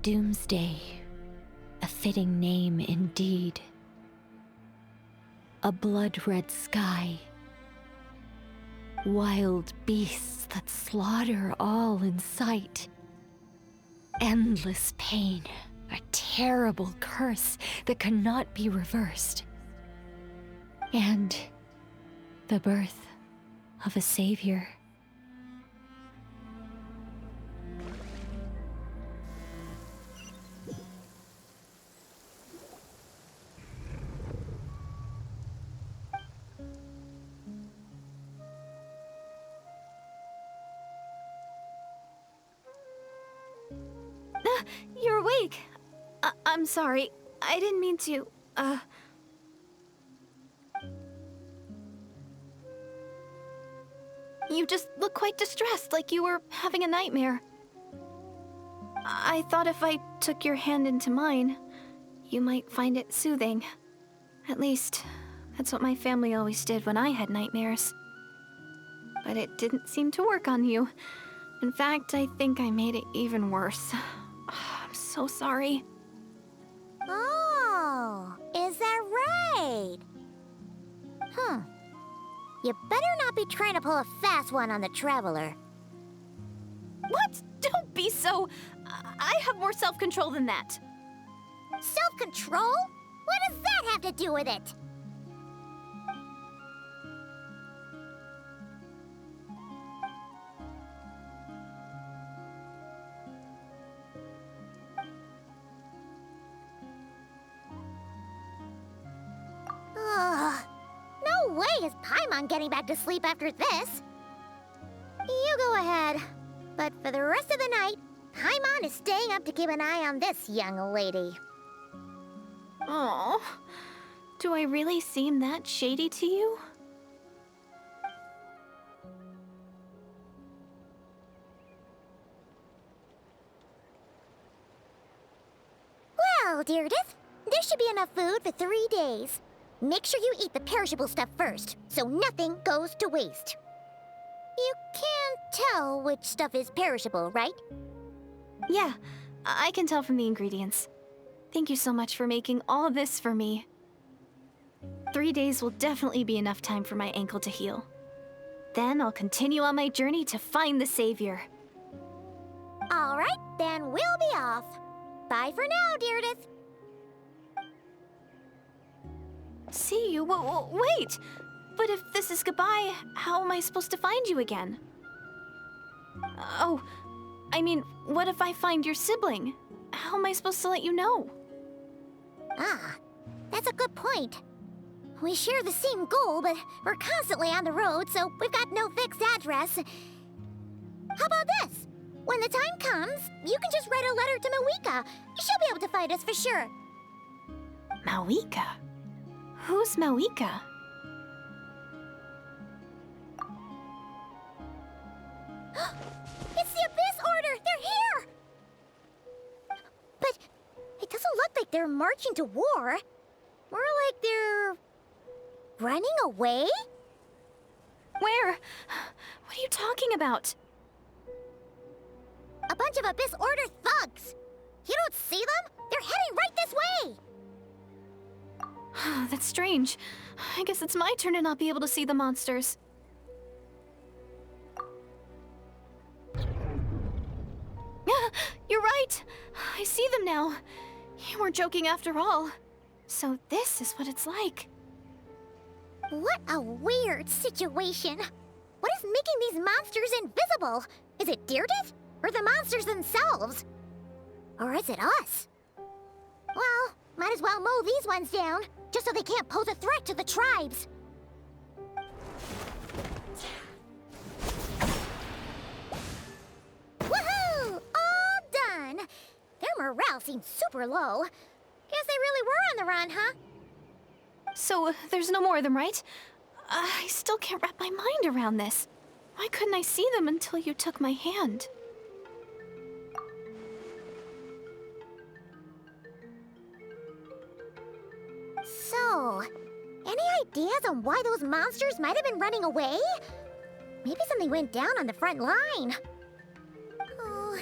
Doomsday, a fitting name indeed. A blood-red sky. Wild beasts that slaughter all in sight. Endless pain, a terrible curse that cannot be reversed. And the birth of a savior. You're awake. I'm sorry. I didn't mean to, You just look quite distressed, like you were having a nightmare. I thought if I took your hand into mine, you might find it soothing. At least, that's what my family always did when I had nightmares. But it didn't seem to work on you. In fact, I think I made it even worse. I'm so sorry. Oh, is that right? You better not be trying to pull a fast one on the Traveler. What? Don't be so... I have more self-control than that. Self-control? What does that have to do with it? No way is Paimon getting back to sleep after this. You go ahead. But for the rest of the night, Paimon is staying up to keep an eye on this young lady. Oh, do I really seem that shady to you? Well, Deirdith, there should be enough food for 3 days. Make sure you eat the perishable stuff first, so nothing goes to waste. You can't tell which stuff is perishable, right? Yeah, I can tell from the ingredients. Thank you so much for making all this for me. 3 days will definitely be enough time for my ankle to heal. Then I'll continue on my journey to find the savior. All right, then we'll be off. Bye for now, Deirdith. See you? Wait! But if this is goodbye, how am I supposed to find you again? Oh, I mean, what if I find your sibling? How am I supposed to let you know? Ah, that's a good point. We share the same goal, but we're constantly on the road, so we've got no fixed address. How about this? When the time comes, you can just write a letter to Mawika. She'll be able to find us for sure. Mawika? Who's Mawika? It's the Abyss Order! They're here! But it doesn't look like they're marching to war. More like they're running away? Where? What are you talking about? A bunch of Abyss Order thugs! You don't see them? They're heading right this way! That's strange. I guess it's my turn to not be able to see the monsters. You're right! I see them now. You weren't joking after all. So this is what it's like. What a weird situation. What is making these monsters invisible? Is it Deirdith? Or the monsters themselves? Or is it us? Well, might as well mow these ones down, just so they can't pose a threat to the tribes. Woohoo! All done! Their morale seems super low. Guess they really were on the run, huh? So there's no more of them, right? I still can't wrap my mind around this. Why couldn't I see them until you took my hand? So, any ideas on why those monsters might have been running away? Maybe something went down on the front line. Oh,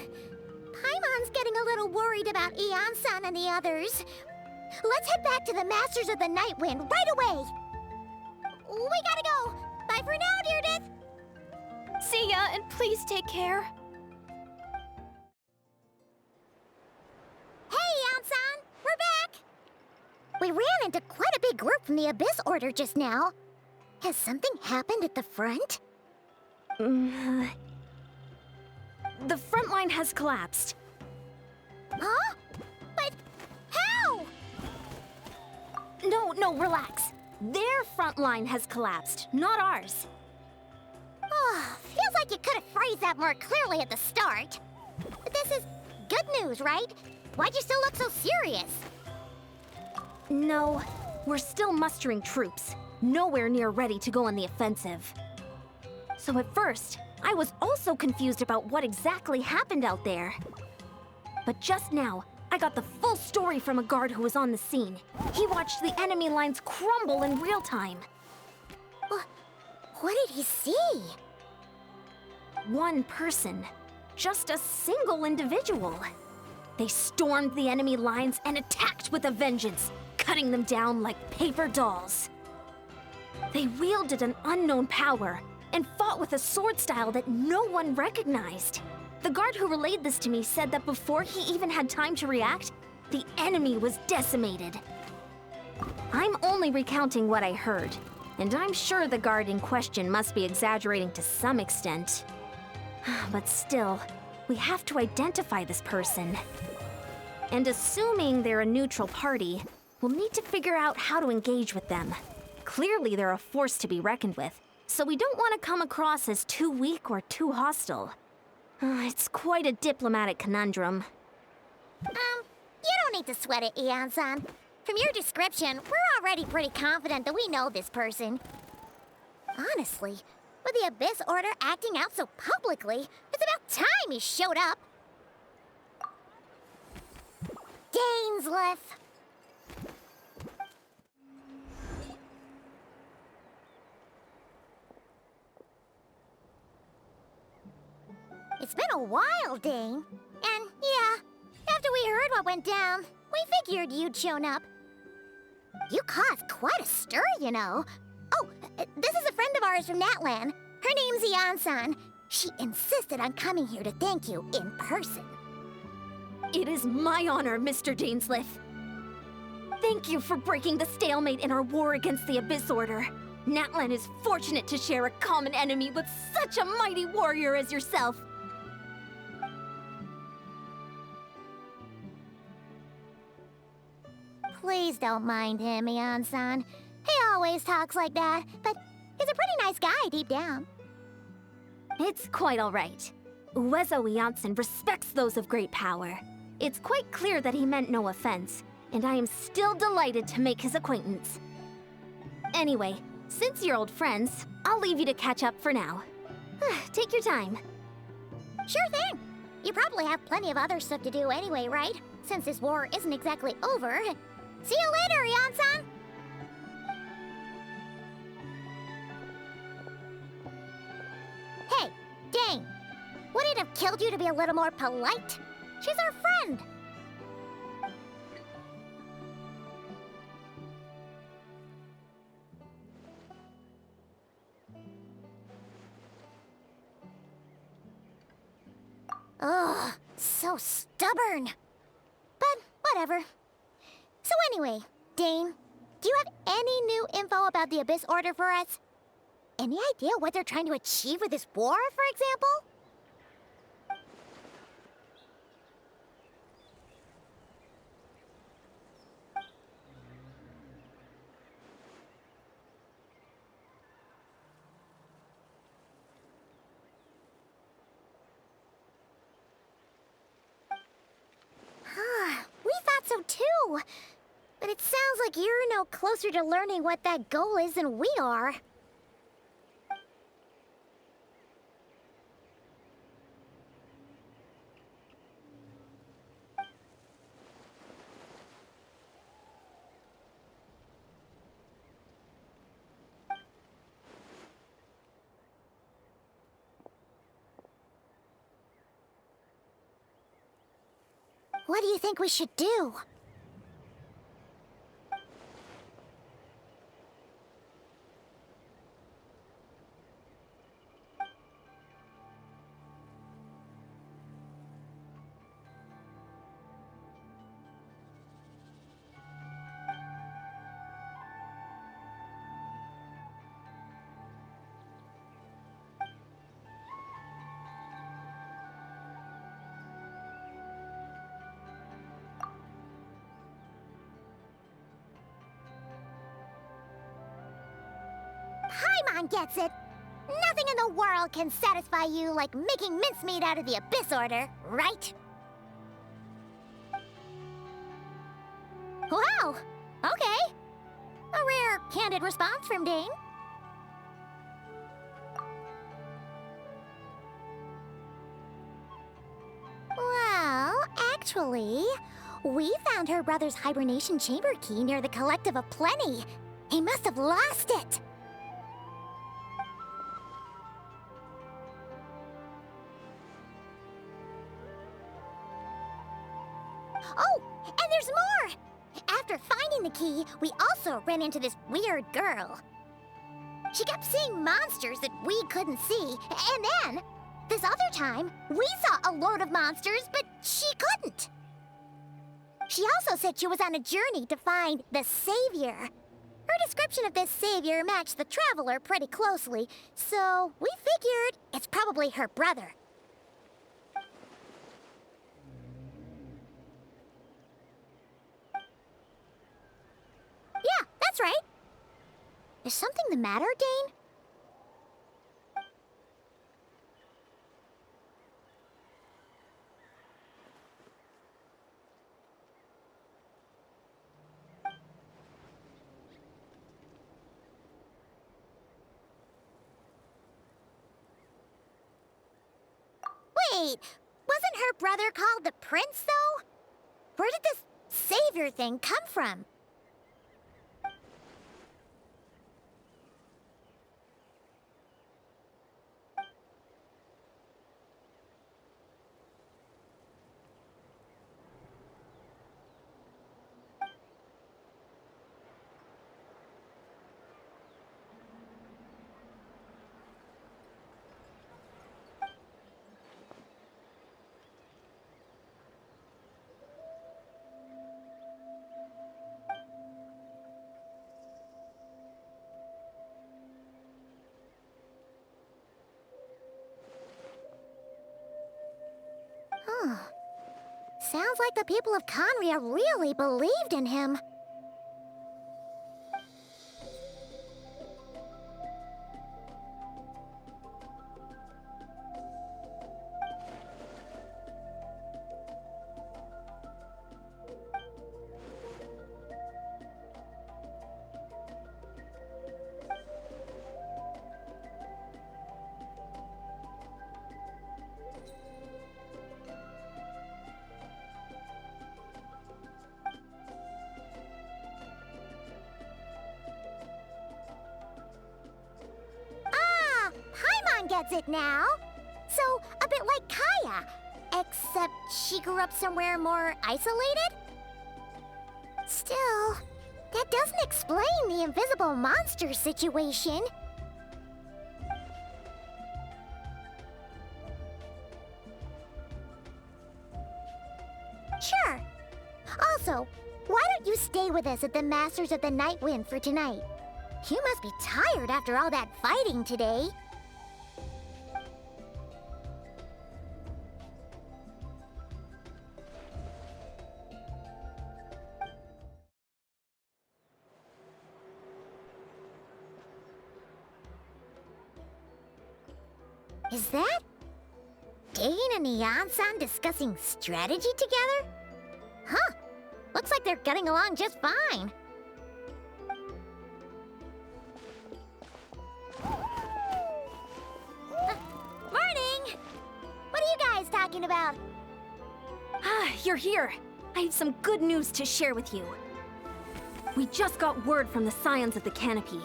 Paimon's getting a little worried about Iansan and the others. Let's head back to the Masters of the Night Wind right away! We gotta go! Bye for now, Deirdith! See ya, and please take care. Hey, Iansan! We're back! We ran into quite a big group from the Abyss Order just now. Has something happened at the front? The front line has collapsed. Huh? But how? No, relax. Their front line has collapsed, not ours. Oh, feels like you could have phrased that more clearly at the start. But this is good news, right? Why'd you still look so serious? No, we're still mustering troops. Nowhere near ready to go on the offensive. So at first, I was also confused about what exactly happened out there. But just now, I got the full story from a guard who was on the scene. He watched the enemy lines crumble in real time. What did he see? One person. Just a single individual. They stormed the enemy lines and attacked with a vengeance, cutting them down like paper dolls. They wielded an unknown power and fought with a sword style that no one recognized. The guard who relayed this to me said that before he even had time to react, the enemy was decimated. I'm only recounting what I heard, and I'm sure the guard in question must be exaggerating to some extent. But still, we have to identify this person. And assuming they're a neutral party, we'll need to figure out how to engage with them. Clearly they're a force to be reckoned with, so we don't want to come across as too weak or too hostile. It's quite a diplomatic conundrum. You don't need to sweat it, Iansan. From your description, we're already pretty confident that we know this person. Honestly, with the Abyss Order acting out so publicly, it's about time he showed up. Dainsleif. It's been a while, Dane. And yeah, what went down. We figured you'd shown up. You caused quite a stir, you know. Oh, this is a friend of ours from Natlan. Her name's Iansan. She insisted on coming here to thank you in person. It is my honor, Mr. Dainsleif. Thank you for breaking the stalemate in our war against the Abyss Order. Natlan is fortunate to share a common enemy with such a mighty warrior as yourself. Please don't mind him, Iansan. He always talks like that, but he's a pretty nice guy deep down. It's quite all right. Uwezo Iansan respects those of great power. It's quite clear that he meant no offense, and I am still delighted to make his acquaintance. Anyway, since you're old friends, I'll leave you to catch up for now. Take your time. Sure thing. You probably have plenty of other stuff to do anyway, right? Since this war isn't exactly over. See you later, Iansan! Hey, Dane! Would it have killed you to be a little more polite? She's our friend! Ugh, so stubborn. But whatever. So anyway, Dane, do you have any new info about the Abyss Order for us? Any idea what they're trying to achieve with this war, for example? We thought so too. But it sounds like you're no closer to learning what that goal is than we are. What do you think we should do? Paimon gets it. Nothing in the world can satisfy you like making mincemeat out of the Abyss Order, right? Wow, okay. A rare, candid response from Dane. Well, actually, we found her brother's hibernation chamber key near the Collective of Plenty. He must have lost it. Oh, and there's more! After finding the key, we also ran into this weird girl. She kept seeing monsters that we couldn't see, and then, this other time, we saw a load of monsters, but she couldn't. She also said she was on a journey to find the Savior. Her description of this Savior matched the Traveler pretty closely, so we figured it's probably her brother. Yeah, that's right. Is something the matter, Dane? Wait, wasn't her brother called the Prince, though? Where did this Savior thing come from? Sounds like the people of Conria really believed in him. Gets it now. So, a bit like Kaya, except she grew up somewhere more isolated? Still, that doesn't explain the invisible monster situation. Sure. Also, why don't you stay with us at the Masters of the Night Wind for tonight? You must be tired after all that fighting today. Is that Dane and Iansan discussing strategy together? Huh. Looks like they're getting along just fine. Morning! What are you guys talking about? Ah, you're here. I have some good news to share with you. We just got word from the Scions of the Canopy.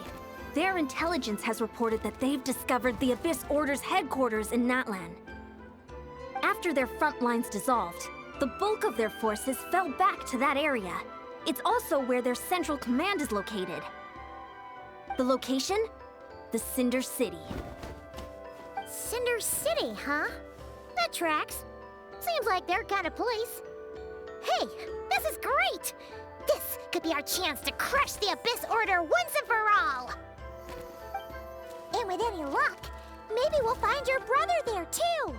Their intelligence has reported that they've discovered the Abyss Order's headquarters in Natlan. After their front lines dissolved, the bulk of their forces fell back to that area. It's also where their central command is located. The location? The Cinder City. Cinder City, huh? That tracks. Seems like their kind of place. Hey, this is great! This could be our chance to crush the Abyss Order once and for all! And with any luck, maybe we'll find your brother there too!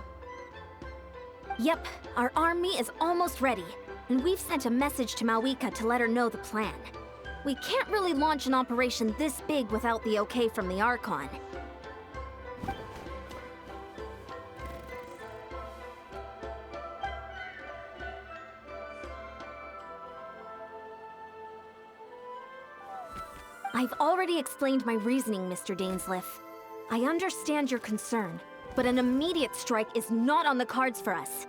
Yep, our army is almost ready, and we've sent a message to Mawika to let her know the plan. We can't really launch an operation this big without the okay from the Archon. I've already explained my reasoning, Mr. Dainsleif. I understand your concern, but an immediate strike is not on the cards for us.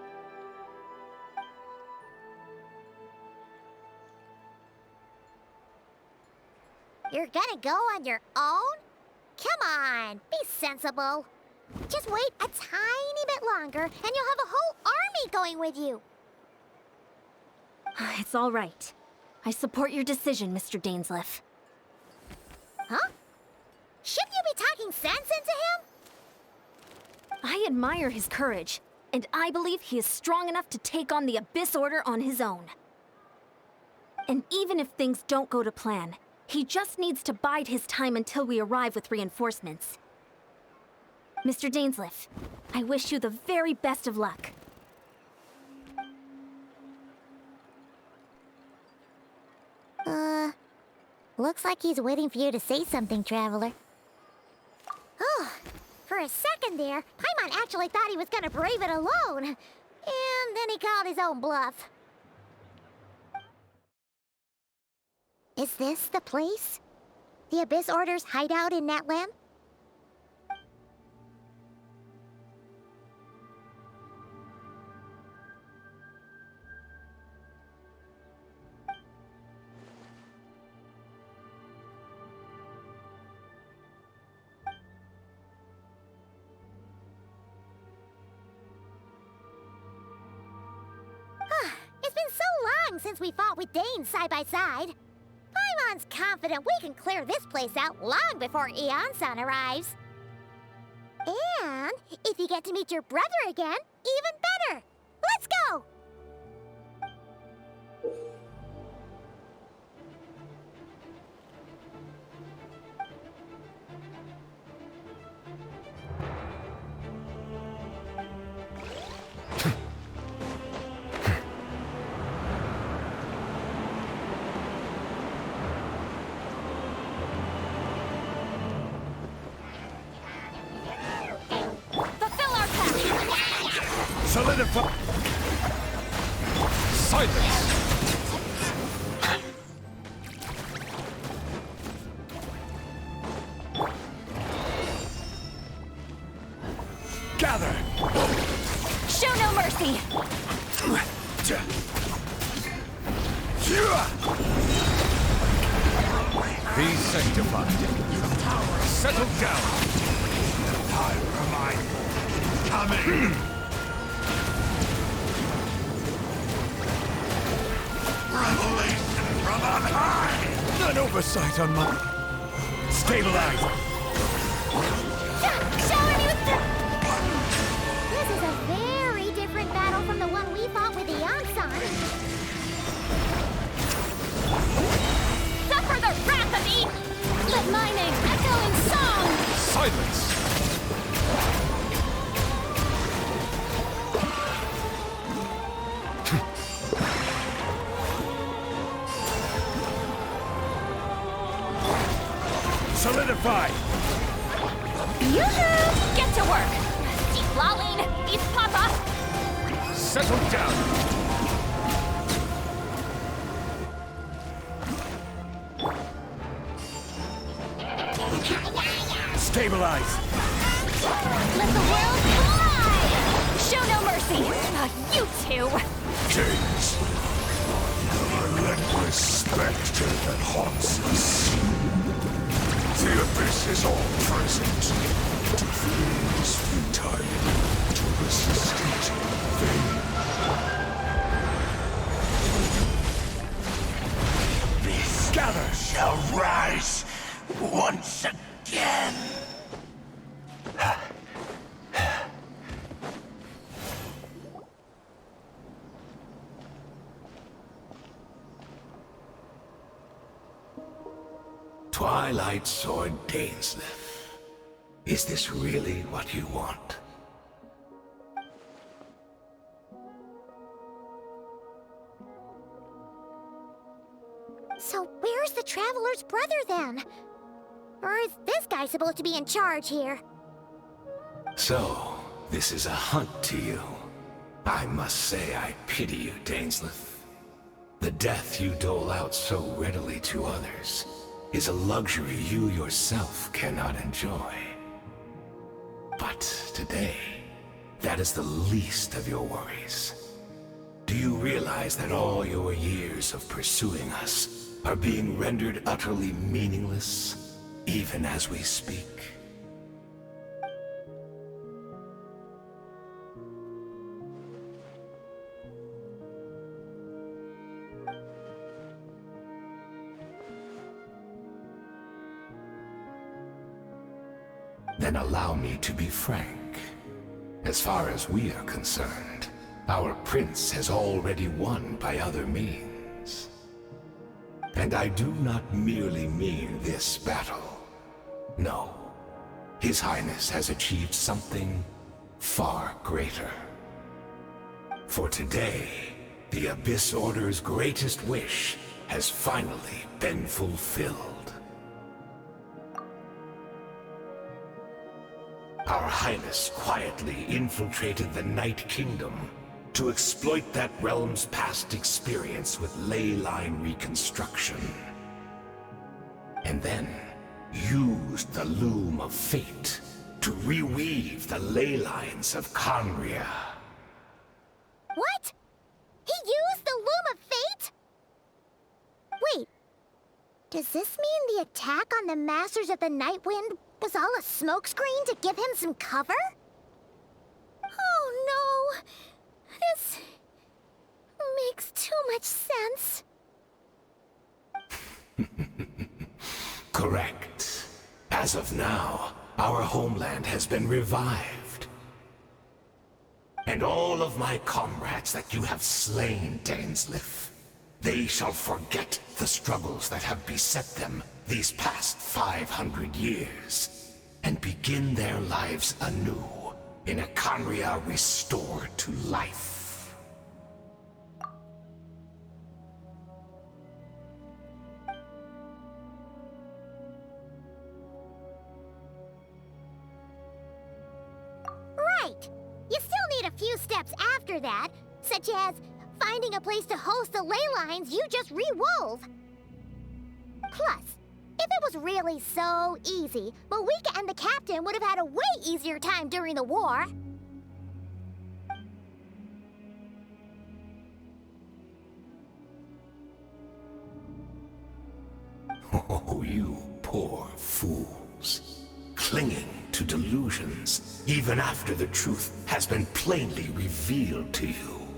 You're gonna go on your own? Come on, be sensible. Just wait a tiny bit longer, and you'll have a whole army going with you. It's all right. I support your decision, Mr. Dainsleif. Huh? Shouldn't you be talking sense into him? I admire his courage, and I believe he is strong enough to take on the Abyss Order on his own. And even if things don't go to plan, he just needs to bide his time until we arrive with reinforcements. Mr. Dainsleif, I wish you the very best of luck. Looks like he's waiting for you to say something, Traveler. Oh, for a second there, Paimon actually thought he was gonna brave it alone. And then he called his own bluff. Is this the place? The Abyss Order's hideout in Natlan? It's been so long since we fought with Dane side by side. Paimon's confident we can clear this place out long before Iansan arrives. And if you get to meet your brother again, even better. Let's go! Be sanctified. Settle down. Time for my coming. Revelation from on high. An oversight on my... Stabilize. Shower me with the... This is a very different battle from the one we fought with Iansan. Suffer the wrath of Eden! Let my name echo in song! Silence. Solidify. Yoo-hoo! Get to work! Deep Laline! East Papa! Settle down. Stabilize. Let the world collide! Show no mercy! You two! Days. The relentless specter that haunts us. The abyss is all present. To flee is futile. To resist it, vain. This gather shall rise once again. Twilight Sword Dainsleif. Is this really what you want? So where's the Traveler's brother then? Or is this guy supposed to be in charge here? So, this is a hunt to you. I must say I pity you, Dainsleif. The death you dole out so readily to others is a luxury you yourself cannot enjoy. But today, that is the least of your worries. Do you realize that all your years of pursuing us are being rendered utterly meaningless, even as we speak? Then allow me to be frank. As far as we are concerned, our prince has already won by other means. And I do not merely mean this battle. No. His Highness has achieved something far greater. For today, the Abyss Order's greatest wish has finally been fulfilled. Our Highness quietly infiltrated the Night Kingdom to exploit that realm's past experience with ley line reconstruction. And then used the Loom of Fate to reweave the ley lines of Conria. What? He used the Loom of Fate? Wait, does this mean the attack on the Masters of the Nightwind was all a smokescreen to give him some cover? Oh no! This makes too much sense. Correct. As of now, our homeland has been revived. And all of my comrades that you have slain, Dainsleif, they shall forget the struggles that have beset them these past 500 years, and begin their lives anew in a Conria restored to life. Right! You still need a few steps after that, such as finding a place to host the ley lines you just re-wove. Plus, if it was really so easy, Malika and the captain would have had a way easier time during the war. Oh, you poor fools. Clinging to delusions, even after the truth has been plainly revealed to you.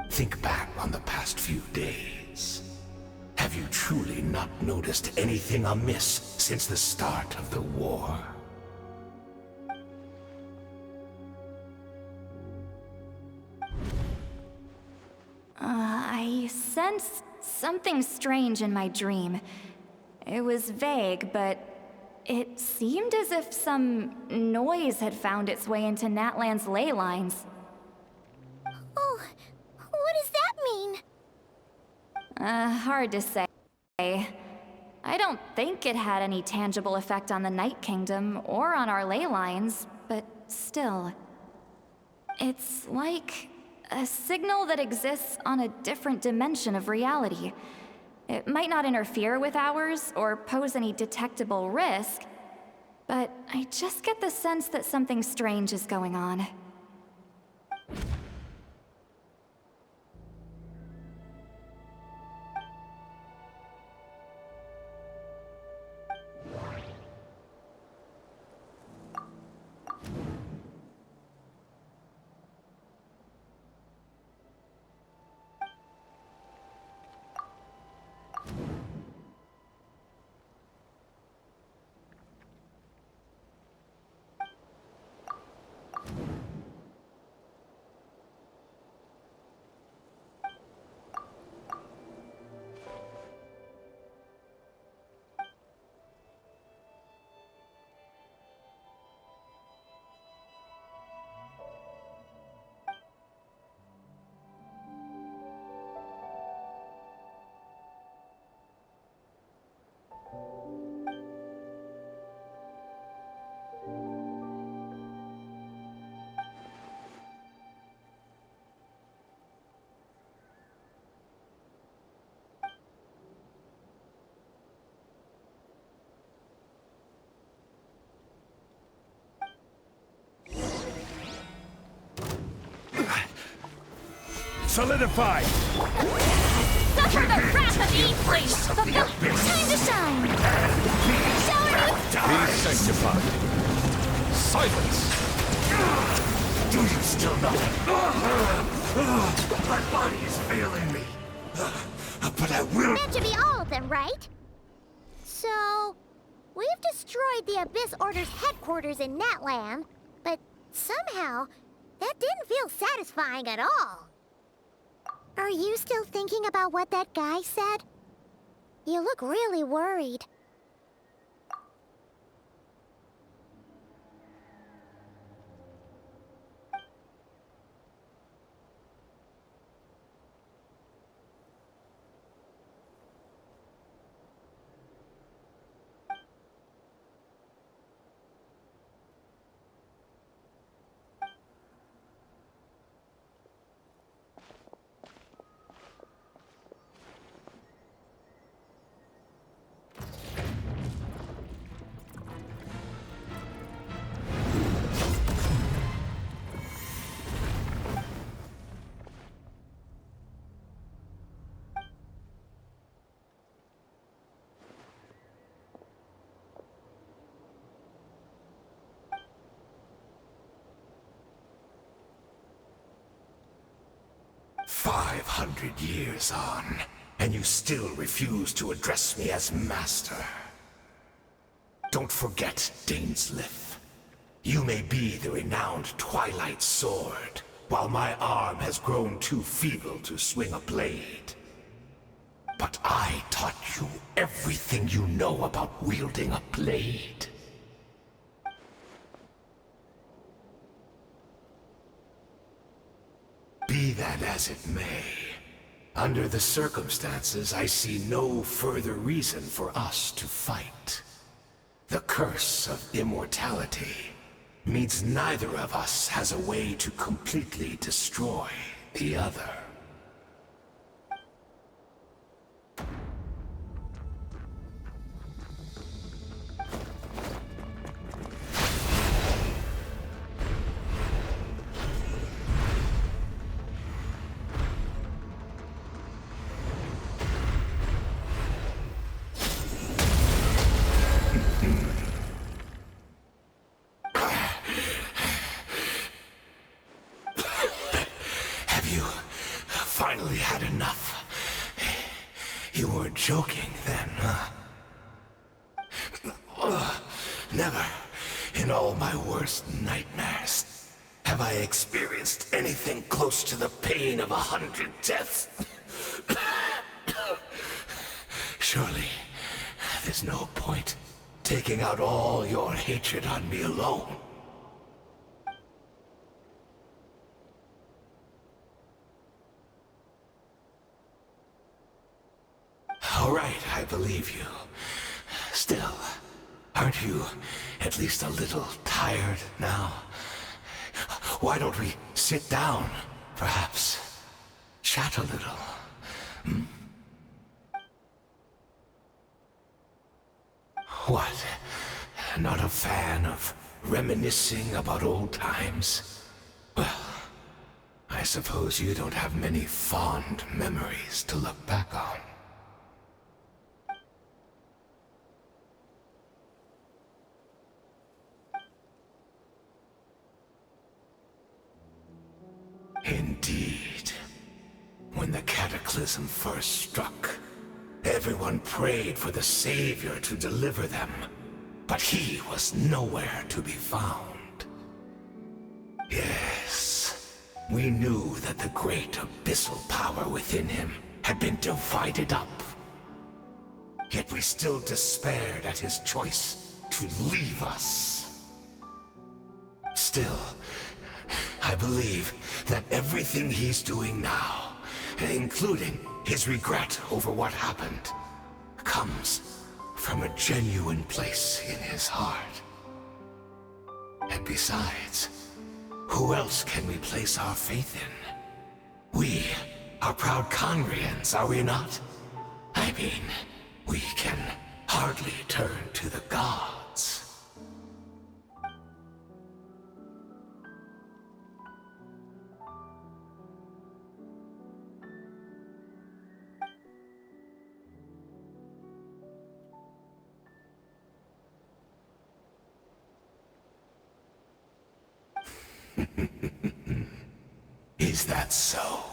Think back on the past few days. Have you truly not noticed anything amiss since the start of the war? I sensed something strange in my dream. It was vague, but it seemed as if some noise had found its way into Natlan's ley lines. Oh, what does that mean? Hard to say. I don't think it had any tangible effect on the Night Kingdom or on our ley lines, but still. It's like a signal that exists on a different dimension of reality. It might not interfere with ours or pose any detectable risk, but I just get the sense that something strange is going on. Solidify! Suffer the wrath of Eastling! Time to shine! Be sanctified. Silence! Do you still know? My body is failing me. But I will. That should be all of them, right? So, we've destroyed the Abyss Order's headquarters in Natlan, but somehow, that didn't feel satisfying at all. Are you still thinking about what that guy said? You look really worried. "500 years on, and you still refuse to address me as master. Don't forget, Dainsleif. You may be the renowned Twilight Sword, while my arm has grown too feeble to swing a blade. But I taught you everything you know about wielding a blade. Be that as it may, under the circumstances, I see no further reason for us to fight. The curse of immortality means neither of us has a way to completely destroy the other. You were joking then, huh? Never, in all my worst nightmares, have I experienced anything close to the pain of 100 deaths. Surely, there's no point taking out all your hatred on me alone. All right, I believe you. Still, aren't you at least a little tired now? Why don't we sit down, perhaps? Chat a little. Hmm? What? Not a fan of reminiscing about old times? Well, I suppose you don't have many fond memories to look back on. Indeed. When the cataclysm first struck, everyone prayed for the Savior to deliver them, but he was nowhere to be found. Yes, we knew that the great abyssal power within him had been divided up. Yet we still despaired at his choice to leave us. Still, I believe that everything he's doing now, including his regret over what happened, comes from a genuine place in his heart. And besides, who else can we place our faith in? We are proud Conrians, are we not? I mean, we can hardly turn to the gods. Is that so?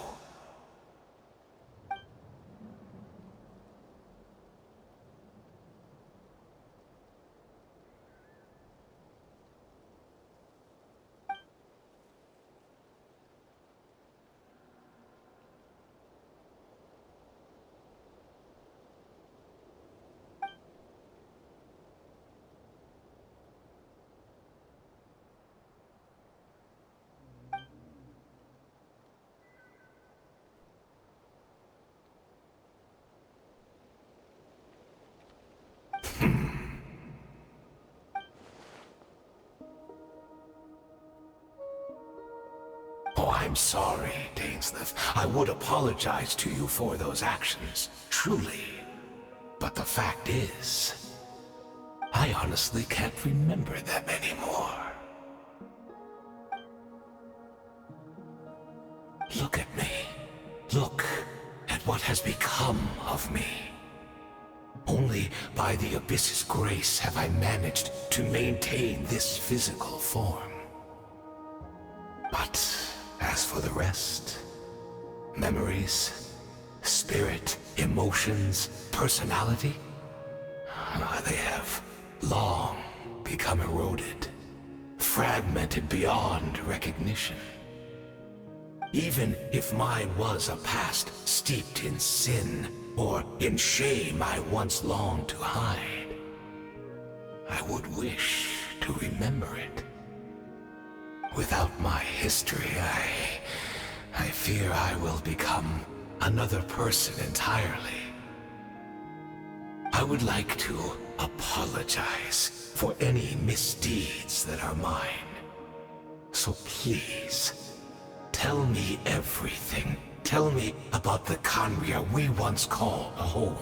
Oh, I'm sorry, Dainsleif. I would apologize to you for those actions, truly. But the fact is, I honestly can't remember them anymore. Look at me. Look at what has become of me. Only by the Abyss's grace have I managed to maintain this physical form. But as for the rest, memories, spirit, emotions, personality, they have long become eroded, fragmented beyond recognition. Even if mine was a past steeped in sin, or in shame I once longed to hide, I would wish to remember it. Without my history, I fear I will become another person entirely. I would like to apologize for any misdeeds that are mine. So please, tell me everything. Tell me about the Conria we once called home.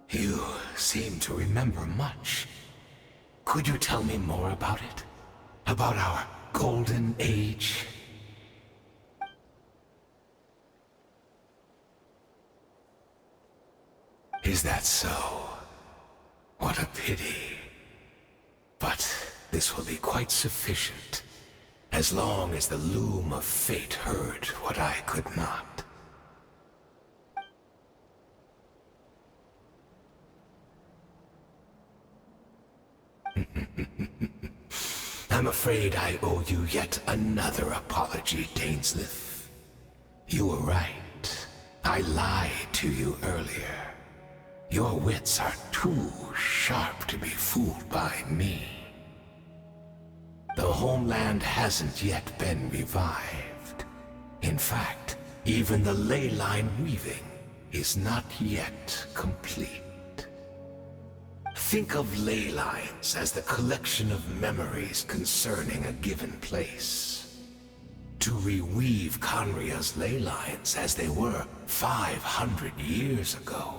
You seem to remember much. Could you tell me more about it? About our golden age? Is that so? What a pity. But this will be quite sufficient, as long as the loom of fate heard what I could not. I'm afraid I owe you yet another apology, Dainsleif. You were right. I lied to you earlier. Your wits are too sharp to be fooled by me. The homeland hasn't yet been revived. In fact, even the ley line weaving is not yet complete. Think of ley lines as the collection of memories concerning a given place. To reweave Conria's ley lines as they were 500 years ago,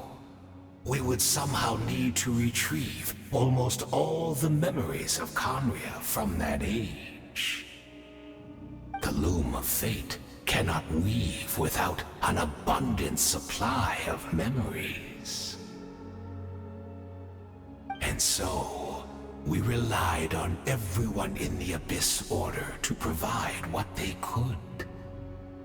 we would somehow need to retrieve almost all the memories of Conria from that age. The loom of fate cannot weave without an abundant supply of memories. And so, we relied on everyone in the Abyss Order to provide what they could.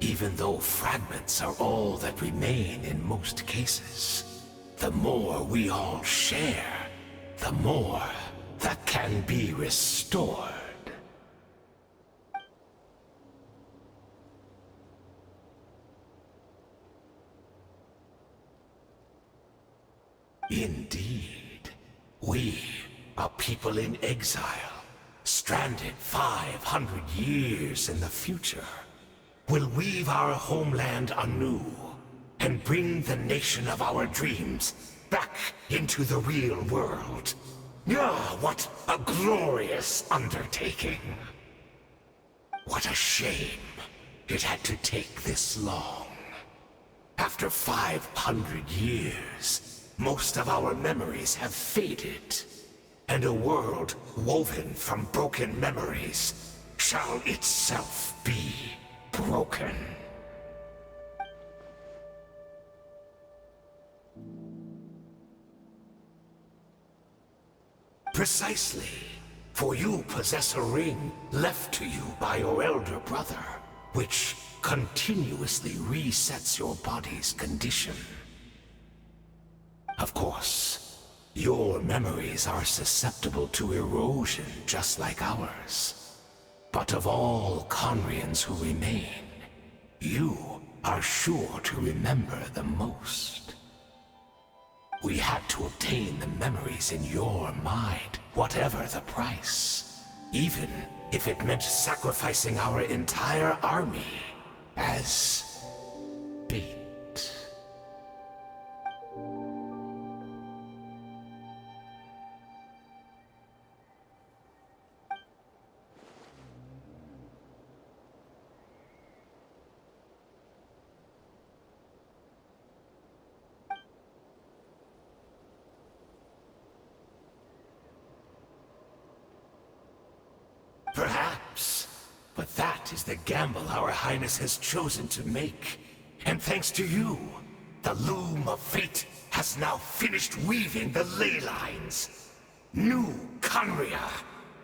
Even though fragments are all that remain in most cases, the more we all share, the more that can be restored. Indeed, we, a people in exile, stranded 500 years in the future, will weave our homeland anew and bring the nation of our dreams back into the real world. Ah, what a glorious undertaking! What a shame it had to take this long. After 500 years, most of our memories have faded, and a world woven from broken memories shall itself be broken. Precisely, for you possess a ring left to you by your elder brother, which continuously resets your body's condition. Of course, your memories are susceptible to erosion just like ours. But of all Conrians who remain, you are sure to remember the most. We had to obtain the memories in your mind, whatever the price. Even if it meant sacrificing our entire army as bait. Perhaps, but that is the gamble our Highness has chosen to make. And thanks to you, the loom of fate has now finished weaving the ley lines. New Conria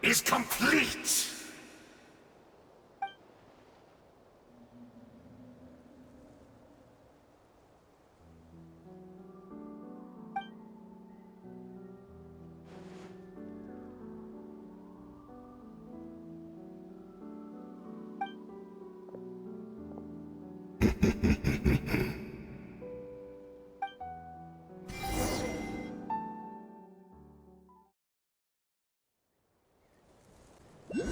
is complete! You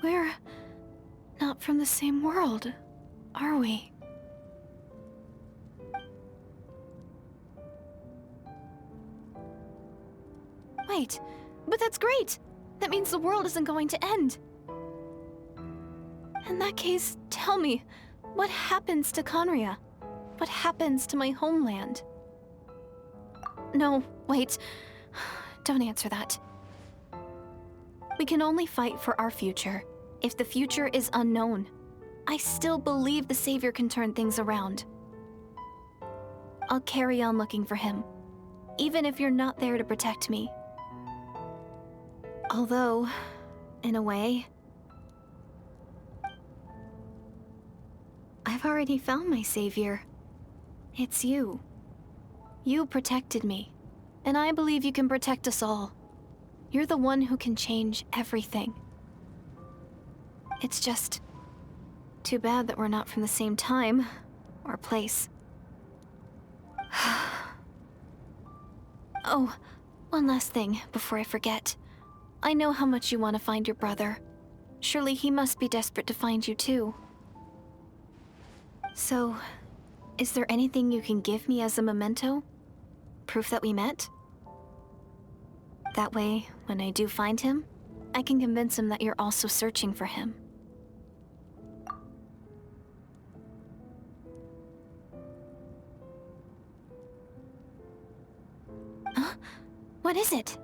We're not from the same world, are we? Wait, but that's great! That means the world isn't going to end. In that case, tell me, what happens to Conria? What happens to my homeland? No, wait. Don't answer that. We can only fight for our future. If the future is unknown, I still believe the Savior can turn things around. I'll carry on looking for him, even if you're not there to protect me. Although, in a way, I've already found my savior. It's you. You protected me, and I believe you can protect us all. You're the one who can change everything. It's just too bad that we're not from the same time or place. Oh, one last thing before I forget. I know how much you want to find your brother. Surely he must be desperate to find you too. So, is there anything you can give me as a memento? Proof that we met? That way, when I do find him, I can convince him that you're also searching for him. Huh? What is it?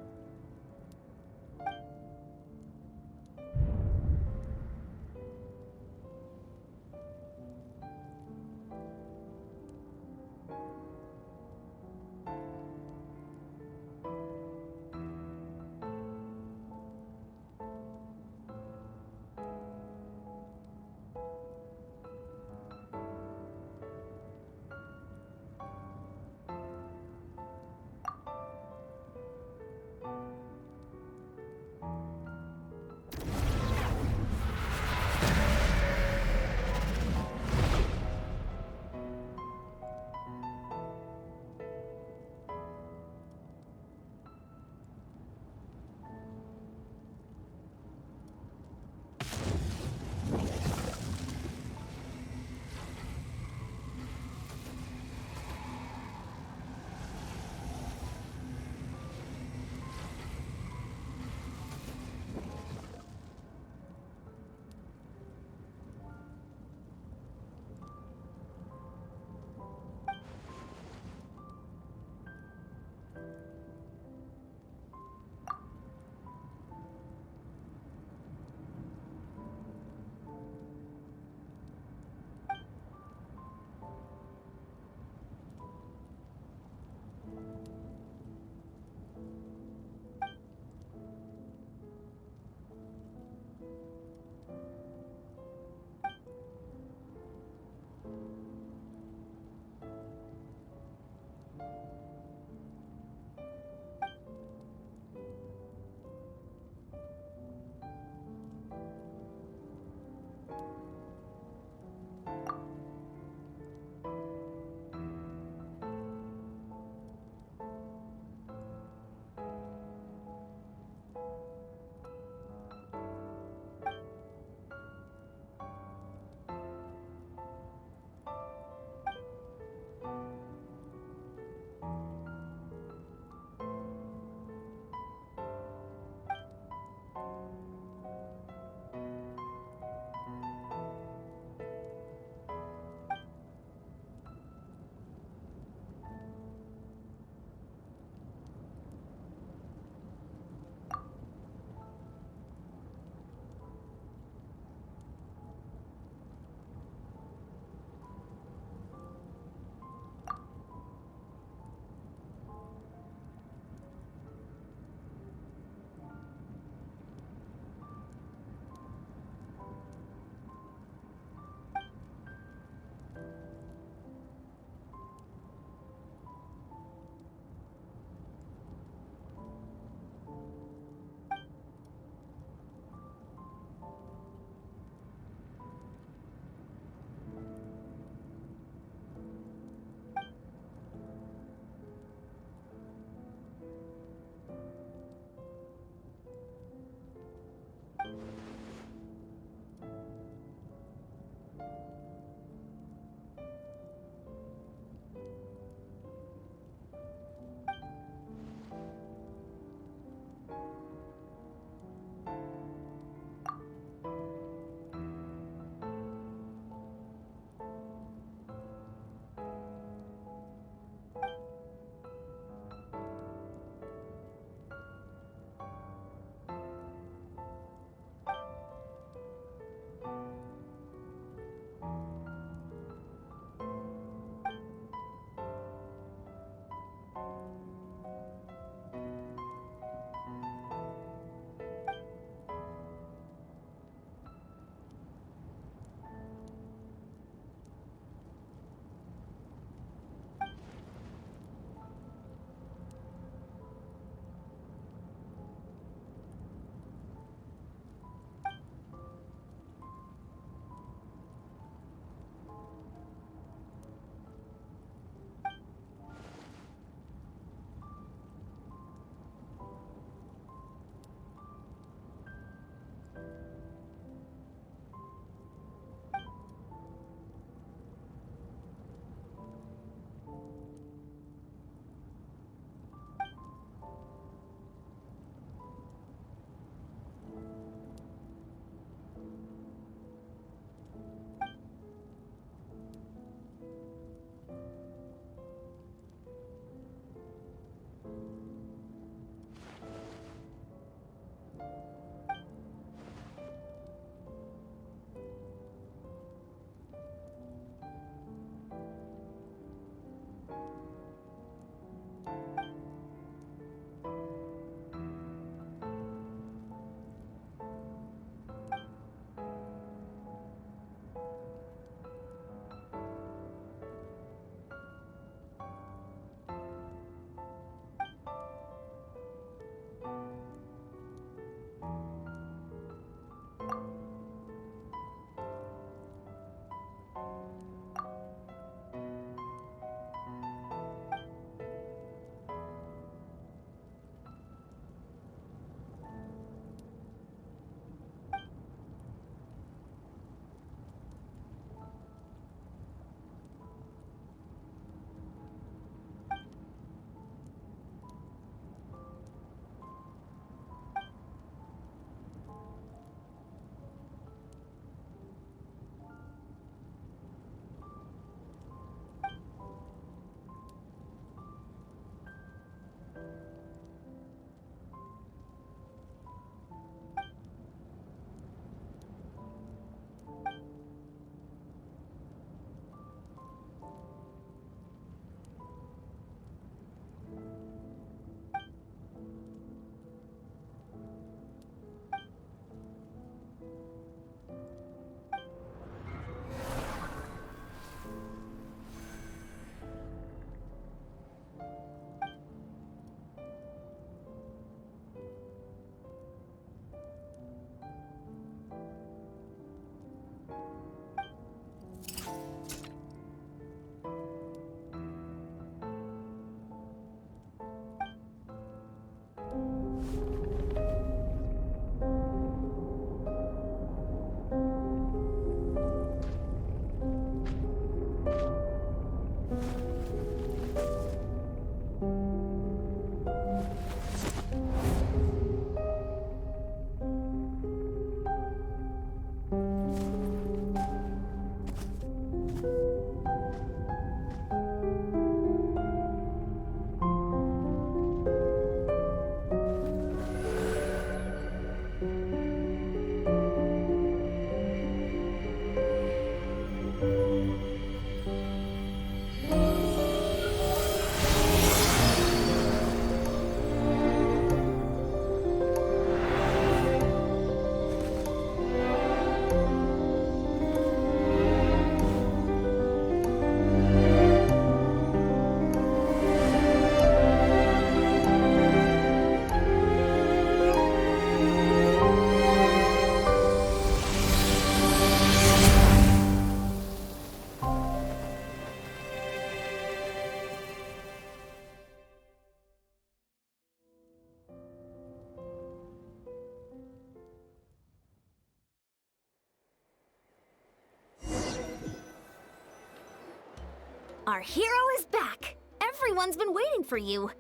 Our hero is back! Everyone's been waiting for you!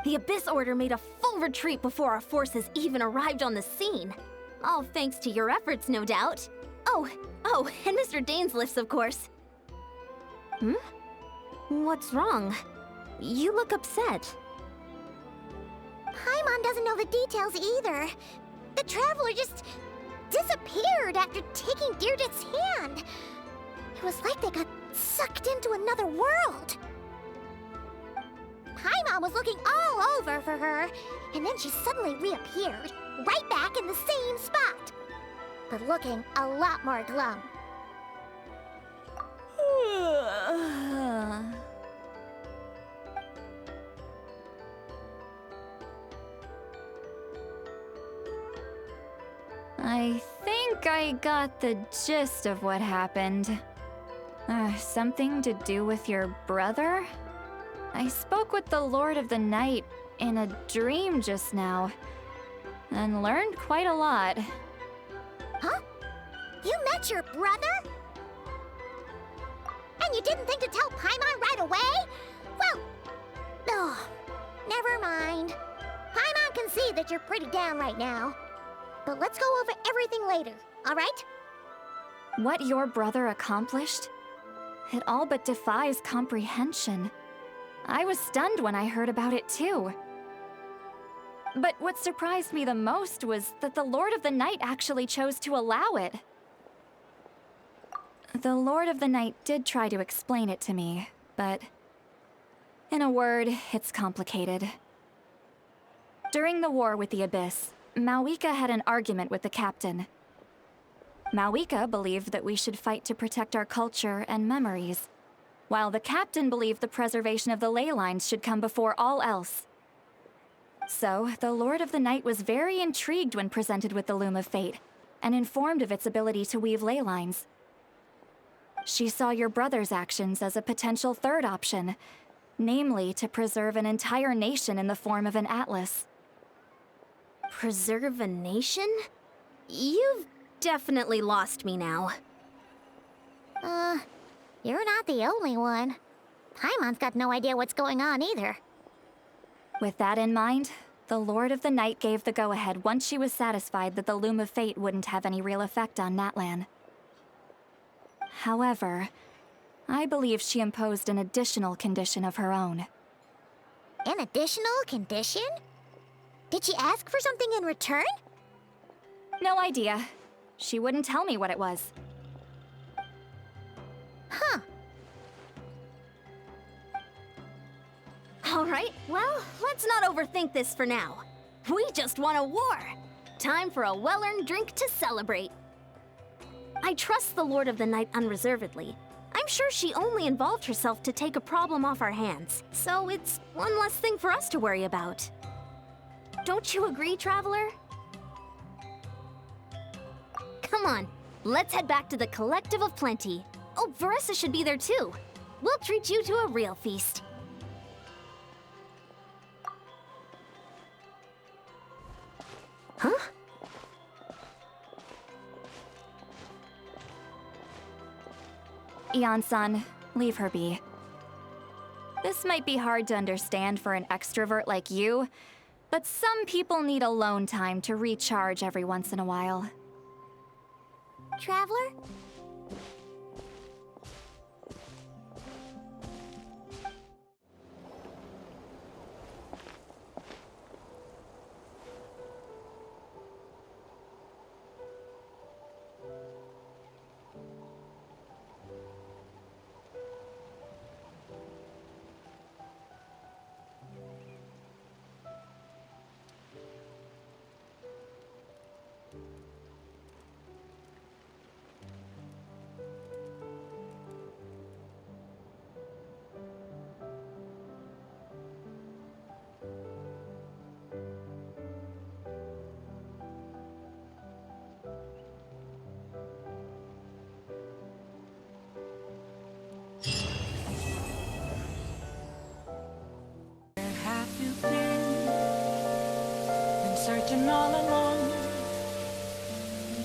The Abyss Order made a full retreat before our forces even arrived on the scene. All thanks to your efforts, no doubt. Oh, and Mr. Dainsliff's, of course. Hmm? What's wrong? You look upset. Paimon doesn't know the details either. The Traveler just disappeared after taking Deirdre's hand. It was like they got sucked into another world. Paimon was looking all over for her, and then she suddenly reappeared, right back in the same spot, but looking a lot more glum. I think I got the gist of what happened. Something to do with your brother? I spoke with the Lord of the Night in a dream just now, and learned quite a lot. Huh? You met your brother? And you didn't think to tell Paimon right away? Well, never mind. Paimon can see that you're pretty down right now. But let's go over everything later, all right? What your brother accomplished? It all but defies comprehension. I was stunned when I heard about it too. But what surprised me the most was that the Lord of the Night actually chose to allow it. The Lord of the Night did try to explain it to me, but in a word, it's complicated. During the war with the Abyss, Mawika had an argument with the captain. Mawika believed that we should fight to protect our culture and memories, while the captain believed the preservation of the ley lines should come before all else. So, the Lord of the Night was very intrigued when presented with the Loom of Fate, and informed of its ability to weave ley lines. She saw your brother's actions as a potential third option, namely to preserve an entire nation in the form of an atlas. Preserve a nation? You've definitely lost me now. You're not the only one. Paimon's got no idea what's going on either. With that in mind, the Lord of the Night gave the go-ahead once she was satisfied that the Loom of Fate wouldn't have any real effect on Natlan. However, I believe she imposed an additional condition of her own. An additional condition? Did she ask for something in return? No idea. She wouldn't tell me what it was. Huh. All right, well, let's not overthink this for now. We just won a war. Time for a well-earned drink to celebrate. I trust the Lord of the Night unreservedly. I'm sure she only involved herself to take a problem off our hands, so it's one less thing for us to worry about. Don't you agree, Traveler? Come on, let's head back to the Collective of Plenty. Oh, Veressa should be there too. We'll treat you to a real feast. Huh? Iansan, leave her be. This might be hard to understand for an extrovert like you, but some people need alone time to recharge every once in a while. Traveler? Searching all along.